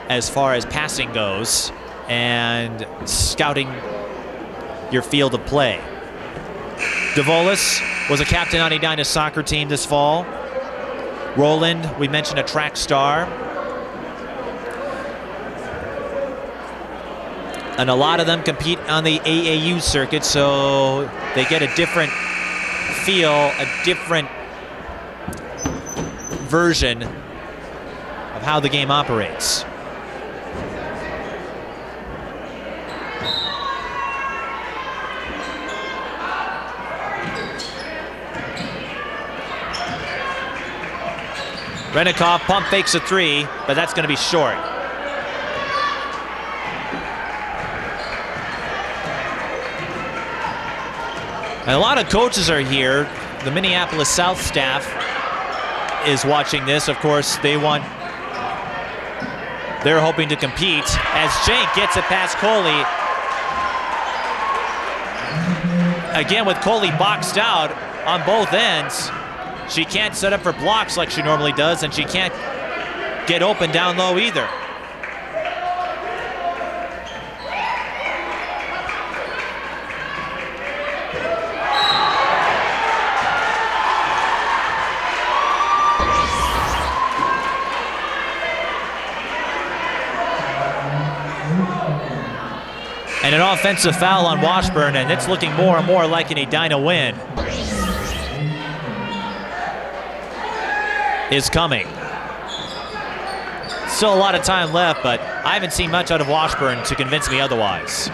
as far as passing goes and scouting your field of play. DeVolis was a captain on Edina's soccer team this fall. Roland, we mentioned, a track star. And a lot of them compete on the AAU circuit, so they get a different feel, a different version of how the game operates. Rennikov pump fakes a three, but that's going to be short. And a lot of coaches are here. The Minneapolis South staff is watching this. Of course, they're hoping to compete as Jank gets it past Coley. Again, with Coley boxed out on both ends, she can't set up for blocks like she normally does, and she can't get open down low either. And an offensive foul on Washburn, and it's looking more and more like an Edina win is coming. Still a lot of time left, but I haven't seen much out of Washburn to convince me otherwise.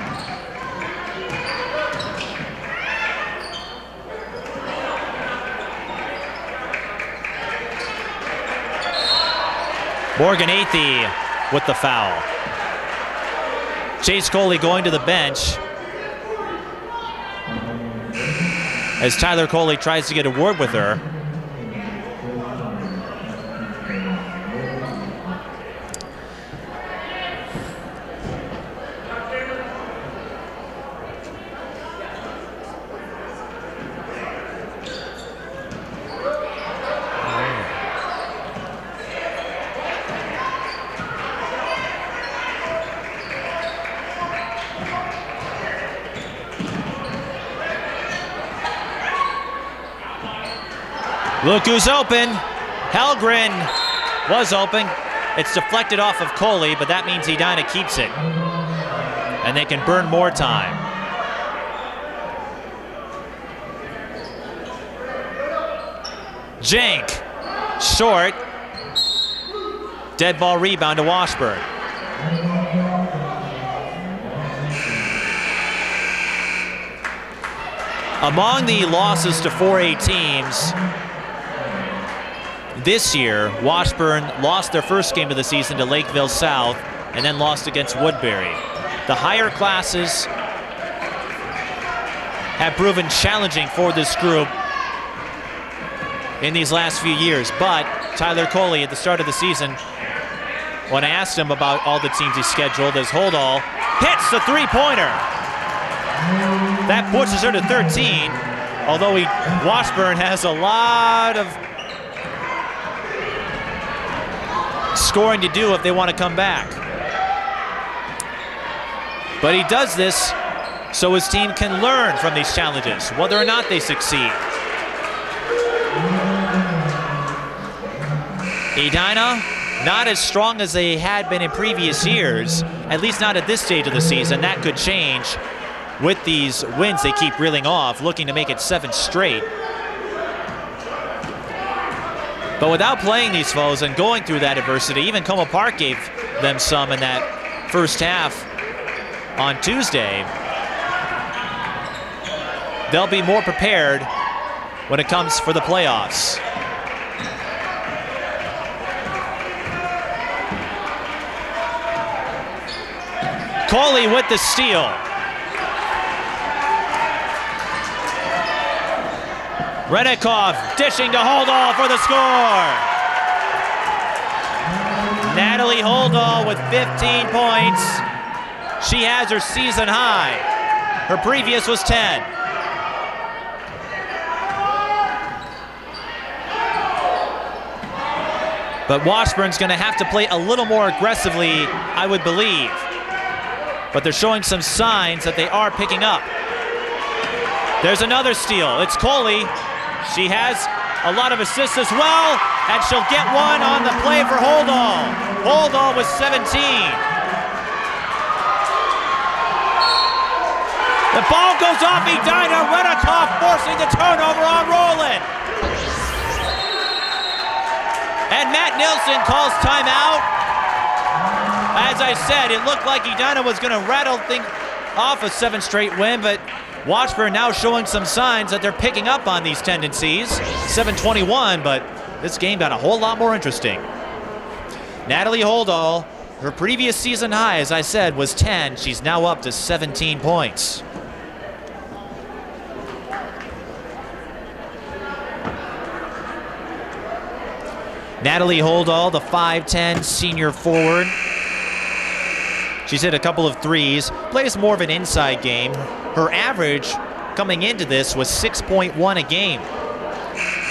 Morgan Athey with the foul. Chase Coley going to the bench as Tyler Coley tries to get a word with her. Look who's open. Helgren was open. It's deflected off of Coley, but that means Edina keeps it. And they can burn more time. Jank, short. Dead ball rebound to Washburn. Among the losses to 4A teams this year, Washburn lost their first game of the season to Lakeville South and then lost against Woodbury. The higher classes have proven challenging for this group in these last few years, but Tyler Coley at the start of the season, when I asked him about all the teams he scheduled, his Holdall hits the three-pointer. That pushes her to 13, although Washburn has a lot of scoring to do if they want to come back. But he does this so his team can learn from these challenges, whether or not they succeed. Edina, not as strong as they had been in previous years, at least not at this stage of the season. That could change with these wins they keep reeling off, looking to make it 7 straight. But without playing these foes and going through that adversity, even Como Park gave them some in that first half on Tuesday, they'll be more prepared when it comes for the playoffs. Coley with the steal. Rennikov dishing to Holdall for the score. Natalie Holdall with 15 points. She has her season high. Her previous was 10. But Washburn's going to have to play a little more aggressively, I would believe. But they're showing some signs that they are picking up. There's another steal. It's Coley. She has a lot of assists as well, and she'll get one on the play for Holdall. Holdall with 17. The ball goes off Edina. Renikoff forcing the turnover on Rowland. And Matt Nilsson calls timeout. As I said, it looked like Edina was going to rattle things off a 7th straight win, but Washburn now showing some signs that they're picking up on these tendencies. 7:21, but this game got a whole lot more interesting. Natalie Holdall, her previous season high, as I said, was 10. She's now up to 17 points. Natalie Holdall, the 5'10" senior forward. She's hit a couple of threes, plays more of an inside game. Her average coming into this was 6.1 a game.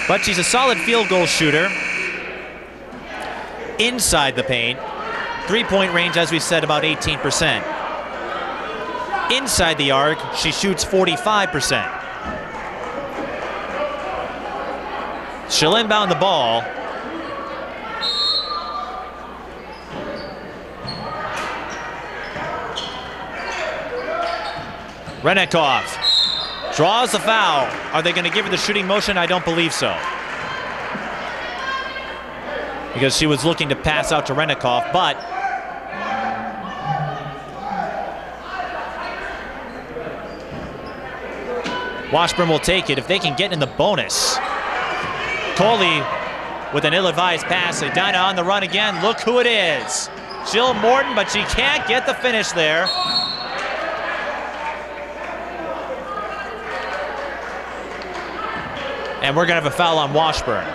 But she's a solid field goal shooter inside the paint. 3-point range, as we said, about 18%. Inside the arc, she shoots 45%. She'll inbound the ball. Renikoff draws the foul. Are they going to give her the shooting motion? I don't believe so. Because she was looking to pass out to Renikoff, but Washburn will take it if they can get in the bonus. Coley with an ill-advised pass. Edina on the run again. Look who it is. Jill Morton, but she can't get the finish there. And we're going to have a foul on Washburn.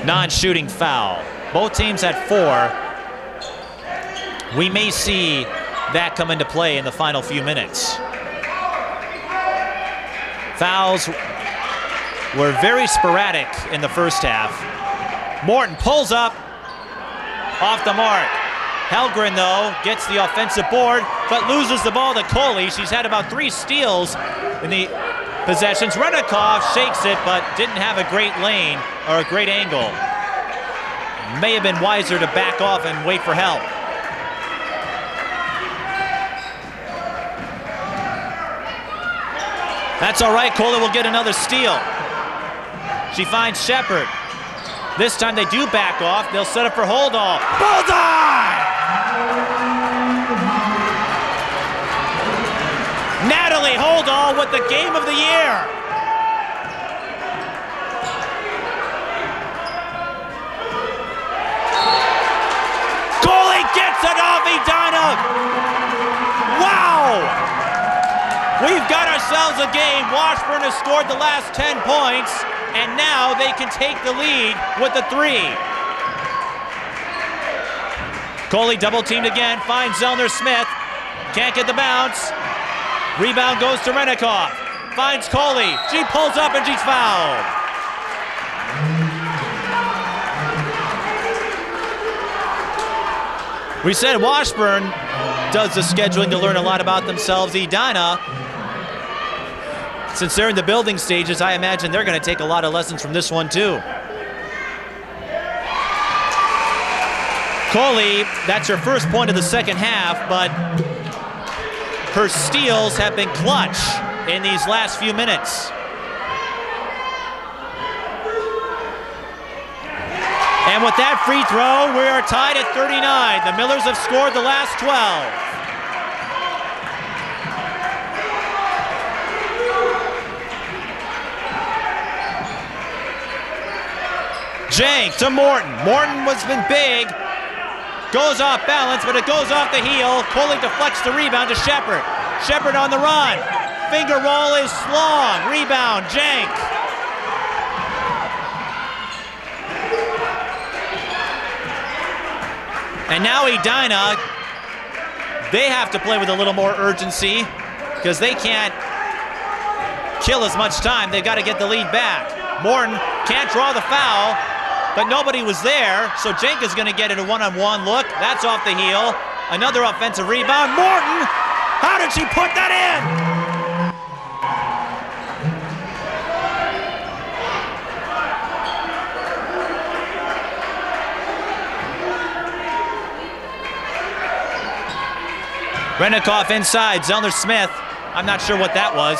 Non-shooting foul. Both teams at 4. We may see that come into play in the final few minutes. Fouls were very sporadic in the first half. Morton pulls up off the mark. Helgren, though, gets the offensive board, but loses the ball to Coley. She's had about 3 steals in the possessions. Renikoff shakes it, but didn't have a great lane or a great angle. May have been wiser to back off and wait for help. That's all right. Coley will get another steal. She finds Shepard. This time they do back off. They'll set up for Holdall. Bullseye! Natalie Holdall with the game of the year. Coley gets it off Edina. Wow! We've got ourselves a game. Washburn has scored the last 10 points, and now they can take the lead with the 3. Coley double teamed again, finds Zellner Smith. Can't get the bounce. Rebound goes to Renikoff. Finds Coley. She pulls up and she's fouled. We said Washburn does the scheduling to learn a lot about themselves. Edina, since they're in the building stages, I imagine they're going to take a lot of lessons from this one too. Coley, that's her first point of the second half, but her steals have been clutch in these last few minutes. And with that free throw, we are tied at 39. The Millers have scored the last 12. Jank to Morton. Morton has been big. Goes off balance, but it goes off the heel. Coley deflects the rebound to Shepard. Shepard on the run. Finger roll is long. Rebound, Jank. And now Edina, they have to play with a little more urgency because they can't kill as much time. They've got to get the lead back. Morton can't draw the foul, but nobody was there, so Jenk is going to get it a one-on-one look. That's off the heel. Another offensive rebound. Morton, how did she put that in? Renikoff inside, Zellner-Smith. I'm not sure what that was.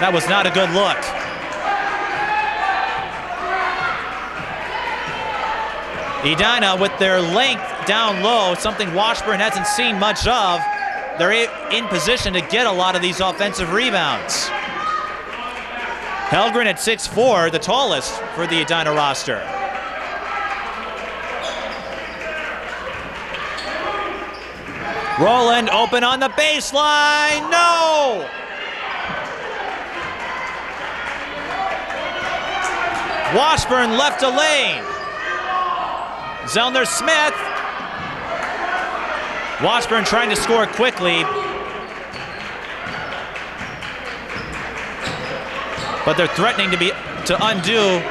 That was not a good look. Edina with their length down low, something Washburn hasn't seen much of. They're in position to get a lot of these offensive rebounds. Helgren at 6'4", the tallest for the Edina roster. Rowland open on the baseline, no! Washburn left a lane. Zellner-Smith. Washburn trying to score quickly. But they're threatening to undo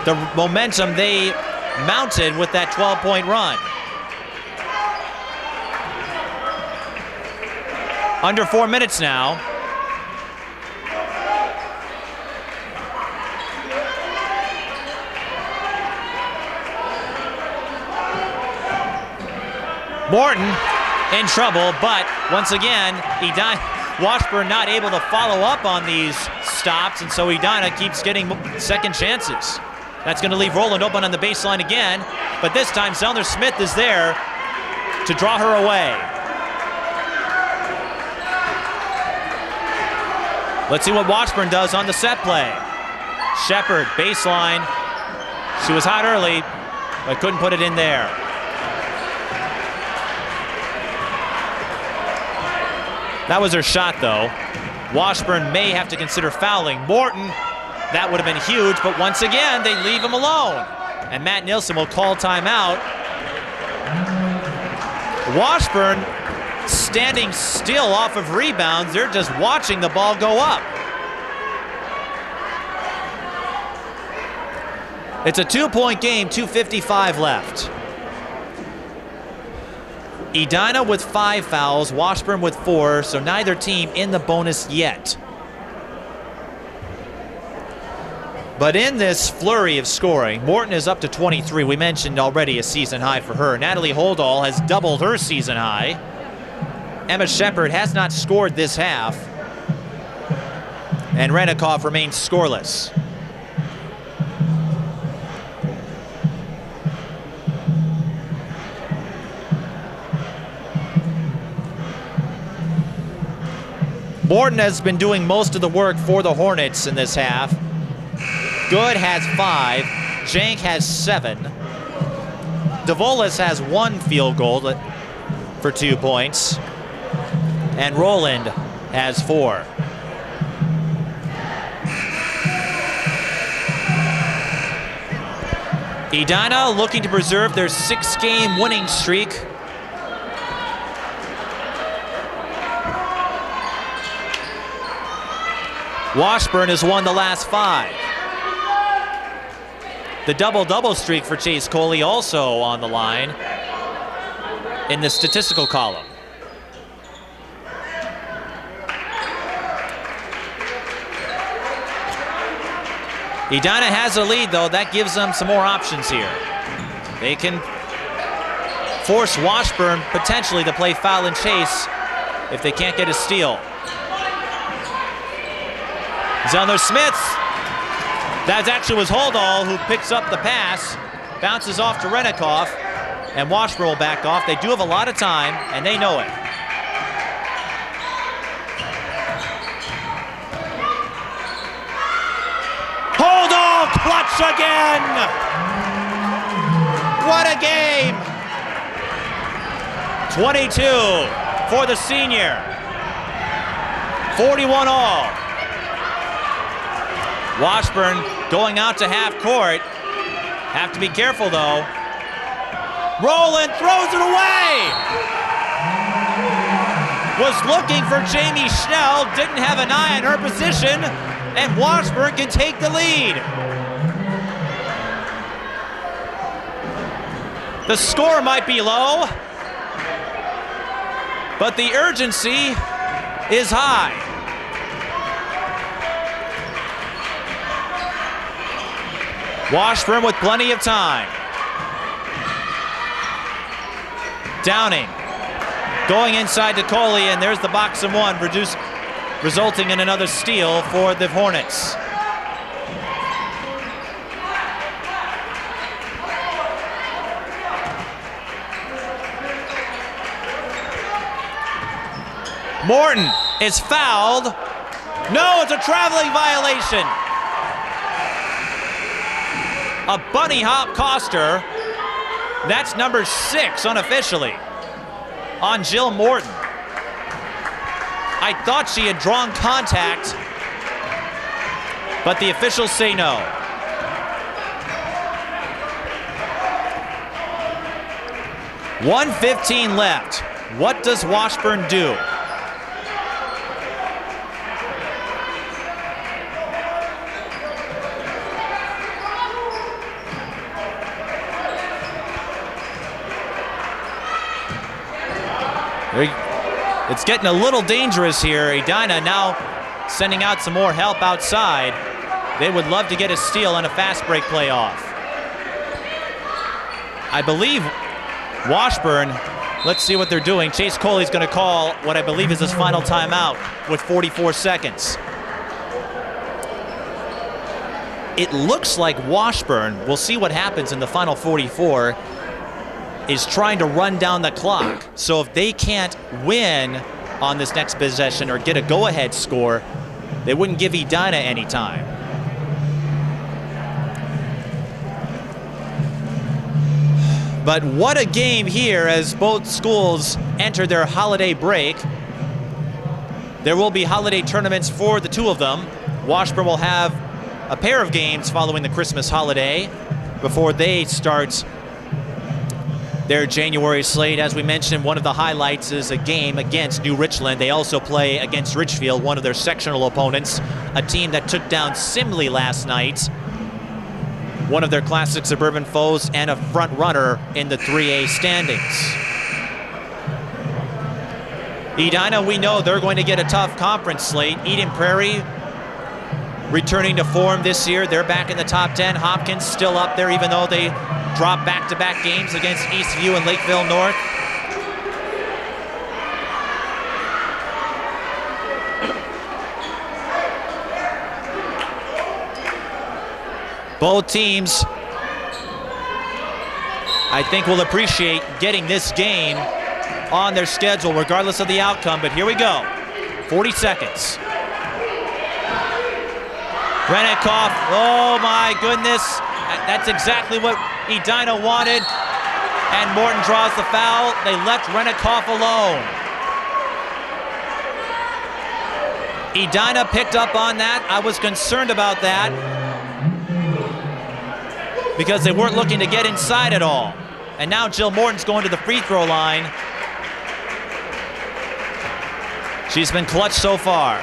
the momentum they mounted with that 12-point run. Under 4 minutes now. Morton in trouble, but once again, Washburn not able to follow up on these stops, and so Edina keeps getting second chances. That's going to leave Rowland open on the baseline again, but this time Zellner-Smith is there to draw her away. Let's see what Washburn does on the set play. Shepard, baseline. She was hot early, but couldn't put it in there. That was her shot, though. Washburn may have to consider fouling. Morton, that would have been huge, but once again, they leave him alone. And Matt Nilsson will call timeout. Washburn standing still off of rebounds. They're just watching the ball go up. It's a 2-point game, 2:55 left. Edina with 5 fouls, Washburn with 4, so neither team in the bonus yet. But in this flurry of scoring, Morton is up to 23. We mentioned already a season high for her. Natalie Holdall has doubled her season high. Emma Shepard has not scored this half. And Renikoff remains scoreless. Morton has been doing most of the work for the Hornets in this half. Good has 5. Jank has 7. DeVolis has 1 field goal for 2 points. And Rowland has 4. Edina looking to preserve their 6-game winning streak. Washburn has won the last 5. The double-double streak for Chase Coley also on the line in the statistical column. Edina has a lead, though. That gives them some more options here. They can force Washburn potentially to play foul and chase if they can't get a steal. Zellner-Smith. That actually was Holdall who picks up the pass, bounces off to Renikoff, and Washburn will back off. They do have a lot of time, and they know it. Holdall, clutch again! What a game! 22 for the senior. 41 all. Washburn going out to half court. Have to be careful, though. Rowland throws it away! was looking for Jamie Schnell, didn't have an eye on her position, and Washburn can take the lead. The score might be low, but the urgency is high. Washburn with plenty of time. Downing going inside to Coley, and there's the box and one, resulting in another steal for the Hornets. Morton is fouled. No, it's a traveling violation. A bunny hop cost her. That's number 6 unofficially on Jill Morton. I thought she had drawn contact, but the officials say no. .115 left. What does Washburn do? It's getting a little dangerous here. Edina now sending out some more help outside. They would love to get a steal on a fast break playoff. I believe Washburn, let's see what they're doing. Chase Coley's going to call what I believe is his final timeout with 44 seconds. It looks like Washburn, we'll see what happens in the final 44, is trying to run down the clock. So if they can't win on this next possession or get a go-ahead score, they wouldn't give Edina any time. But what a game here as both schools enter their holiday break. There will be holiday tournaments for the two of them. Washburn will have a pair of games following the Christmas holiday before they start their January slate. As we mentioned, one of the highlights is a game against New Richland. They also play against Richfield, one of their sectional opponents, a team that took down Simley last night, one of their classic suburban foes and a front runner in the 3A standings. Edina, we know they're going to get a tough conference slate. Eden Prairie returning to form this year. They're back in the top 10. Hopkins still up there, even though they dropped back-to-back games against Eastview and Lakeville North. Both teams, I think, will appreciate getting this game on their schedule regardless of the outcome, but here we go. 40 seconds. Renikoff, oh my goodness. That's exactly what Edina wanted, and Morton draws the foul. They left Renikoff alone. Edina picked up on that. I was concerned about that because they weren't looking to get inside at all. And now Jill Morton's going to the free throw line. She's been clutch so far.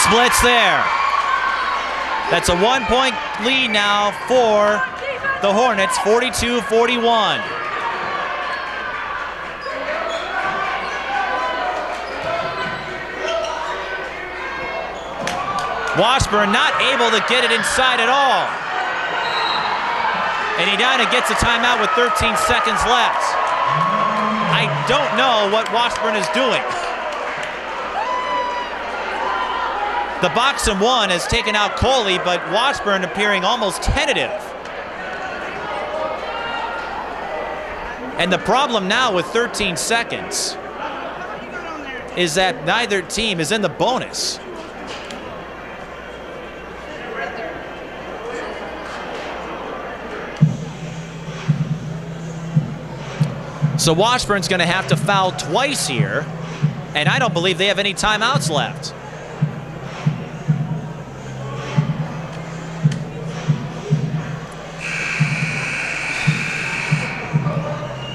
Splits there. That's a 1-point lead now for the Hornets, 42-41. Washburn not able to get it inside at all. And Edina gets a timeout with 13 seconds left. I don't know what Washburn is doing. The box and one has taken out Coley, but Washburn appearing almost tentative. And the problem now with 13 seconds is that neither team is in the bonus. So Washburn's going to have to foul twice here, and I don't believe they have any timeouts left.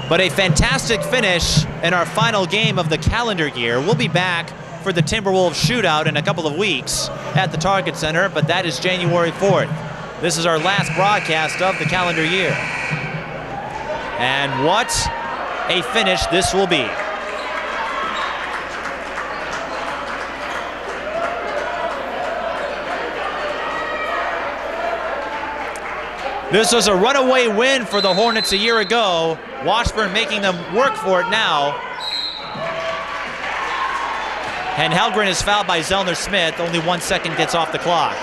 But a fantastic finish in our final game of the calendar year. We'll be back for the Timberwolves shootout in a couple of weeks at the Target Center, but that is January 4th. This is our last broadcast of the calendar year. And what a finish this will be. This was a runaway win for the Hornets a year ago. Washburn making them work for it now. And Helgren is fouled by Zellner Smith. Only 1 second gets off the clock.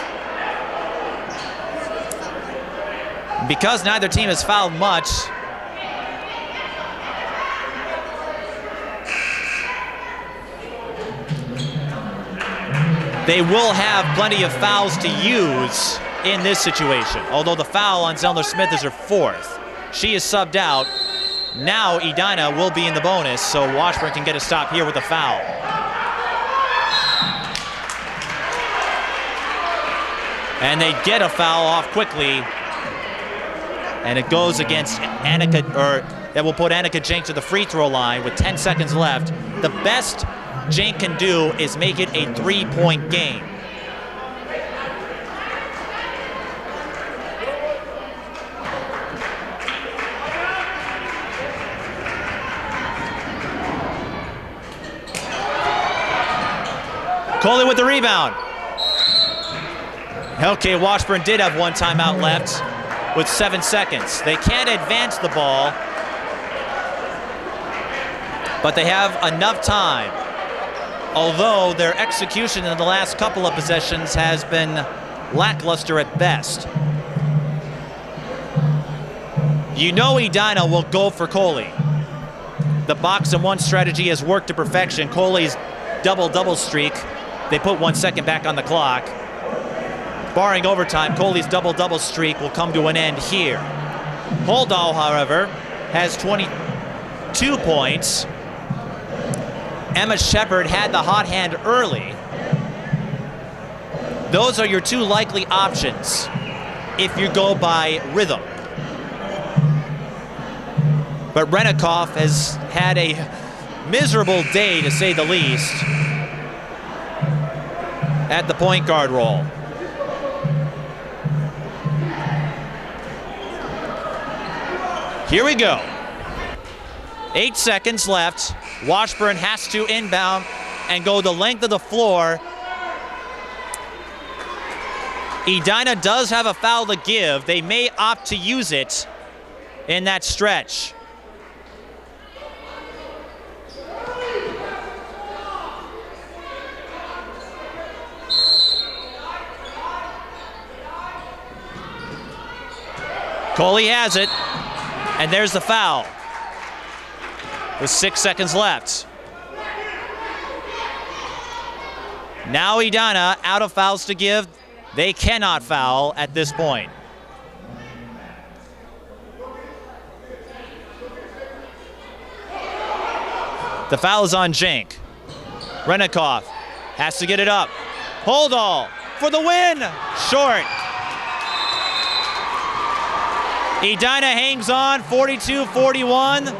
Because neither team has fouled much, they will have plenty of fouls to use in this situation. Although the foul on Zellner Smith is her fourth. She is subbed out. Now Edina will be in the bonus, so Washburn can get a stop here with a foul. And they get a foul off quickly. And it goes against Annika, or that will put Annika Jink to the free throw line with 10 seconds left. The best Jink can do is make it a 3-point game. Coley with the rebound. Okay, Washburn did have one timeout left with 7 seconds. They can't advance the ball, but they have enough time. Although their execution in the last couple of possessions has been lackluster at best. You know Edina will go for Coley. The box and one strategy has worked to perfection. Coley's double-double streak, they put 1 second back on the clock. Barring overtime, Coley's double-double streak will come to an end here. Holdall, however, has 22 points. Emma Shepard had the hot hand early. Those are your two likely options if you go by rhythm. But Renikoff has had a miserable day, to say the least, at the point guard role. Here we go. 8 seconds left. Washburn has to inbound and go the length of the floor. Edina does have a foul to give. They may opt to use it in that stretch. Coley has it, and there's the foul with 6 seconds left. Now Edina out of fouls to give. They cannot foul at this point. The foul is on Jink. Renikoff has to get it up. Holdall for the win. Short. Edina hangs on, 42-41,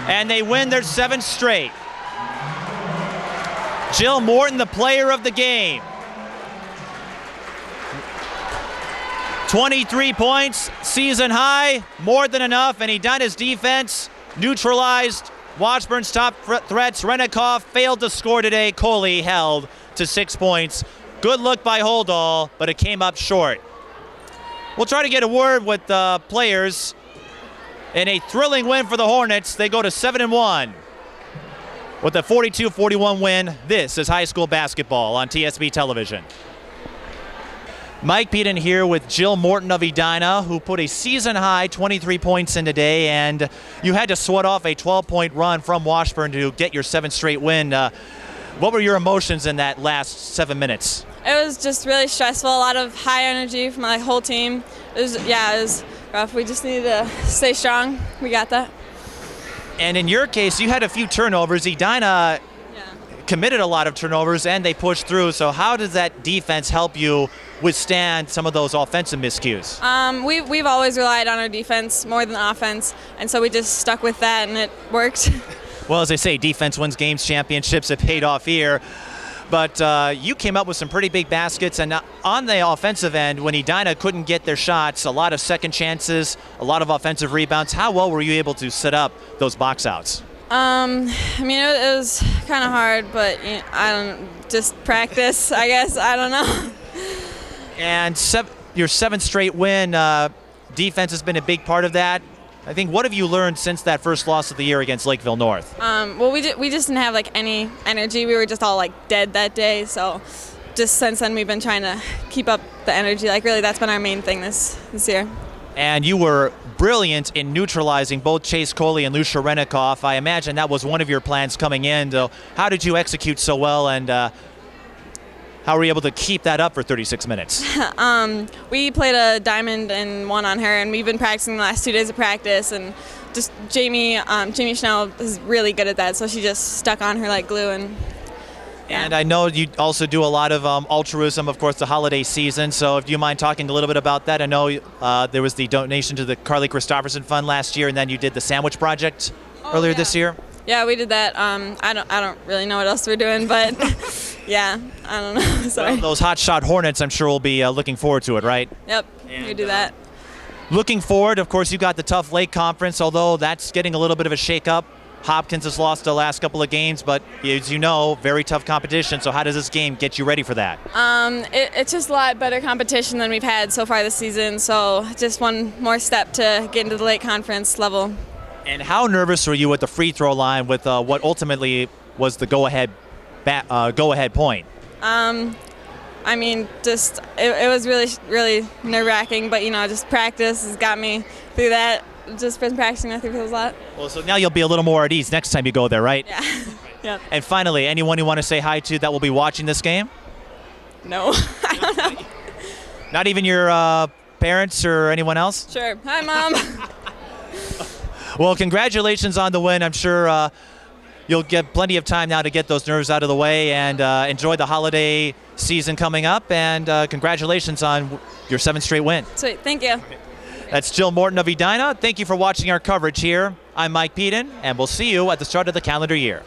and they win their 7th straight. Jill Morton, the player of the game. 23 points, season high, more than enough, and Edina's defense neutralized Washburn's top threats. Renikoff failed to score today. Coley held to 6 points. Good look by Holdall, but it came up short. We'll try to get a word with the players. In a thrilling win for the Hornets, they go to 7-1 with a 42-41 win. This is high school basketball on TSB television. Mike Peden here with Jill Morton of Edina, who put a season-high 23 points in today, and you had to sweat off a 12-point run from Washburn to get your 7th straight win. What were your emotions in that last 7 minutes? It was just really stressful, a lot of high energy from my whole team. It was rough. We just needed to stay strong. We got that. And in your case, you had a few turnovers. Edina committed a lot of turnovers, and they pushed through. So how does that defense help you withstand some of those offensive miscues? We've always relied on our defense more than offense, and so we just stuck with that, and it worked. Well, as they say, defense wins games, championships. It paid off here. But you came up with some pretty big baskets, and on the offensive end, when Edina couldn't get their shots, a lot of second chances, a lot of offensive rebounds. How well were you able to set up those box outs? I mean, it was kind of hard, but I don't just practice, I guess. I don't know. And your seventh straight win, defense has been a big part of that. I think, what have you learned since that first loss of the year against Lakeville North? Well, we just didn't have like any energy. We were just all like dead that day. So just since then, we've been trying to keep up the energy. Like really, that's been our main thing this year. And you were brilliant in neutralizing both Chase Coley and Lucia Renikoff. I imagine that was one of your plans coming in. So how did you execute so well, and how were you able to keep that up for 36 minutes? We played a diamond and one on her, and we've been practicing the last 2 days of practice. And just Jamie Schnell is really good at that, so she just stuck on her like glue. And I know you also do a lot of altruism, of course, the holiday season. So if you mind talking a little bit about that. I know there was the donation to the Carly Christopherson Fund last year, and then you did the Sandwich Project earlier this year. Yeah, we did that. I don't really know what else we're doing, but yeah, I don't know. Sorry. Well, those hotshot Hornets, I'm sure, will be looking forward to it, right? Yep, we do that. Looking forward, of course, you got the tough Lake Conference, although that's getting a little bit of a shake-up. Hopkins has lost the last couple of games, but as you know, very tough competition. So how does this game get you ready for that? It's just a lot better competition than we've had so far this season. So just one more step to get into the Lake Conference level. And how nervous were you at the free throw line with what ultimately was the go-ahead point? I mean, just it was really nerve-wracking, but just practice has got me through that. Just been practicing that through a lot. Well, so now you'll be a little more at ease next time you go there, right? Yeah. Yep. And finally, anyone you want to say hi to that will be watching this game? No, I don't know. Not even your parents or anyone else? Sure. Hi, Mom. Well, congratulations on the win. I'm sure you'll get plenty of time now to get those nerves out of the way and enjoy the holiday season coming up. And congratulations on your 7th straight win. Sweet. Thank you. That's Jill Morton of Edina. Thank you for watching our coverage here. I'm Mike Peden, and we'll see you at the start of the calendar year.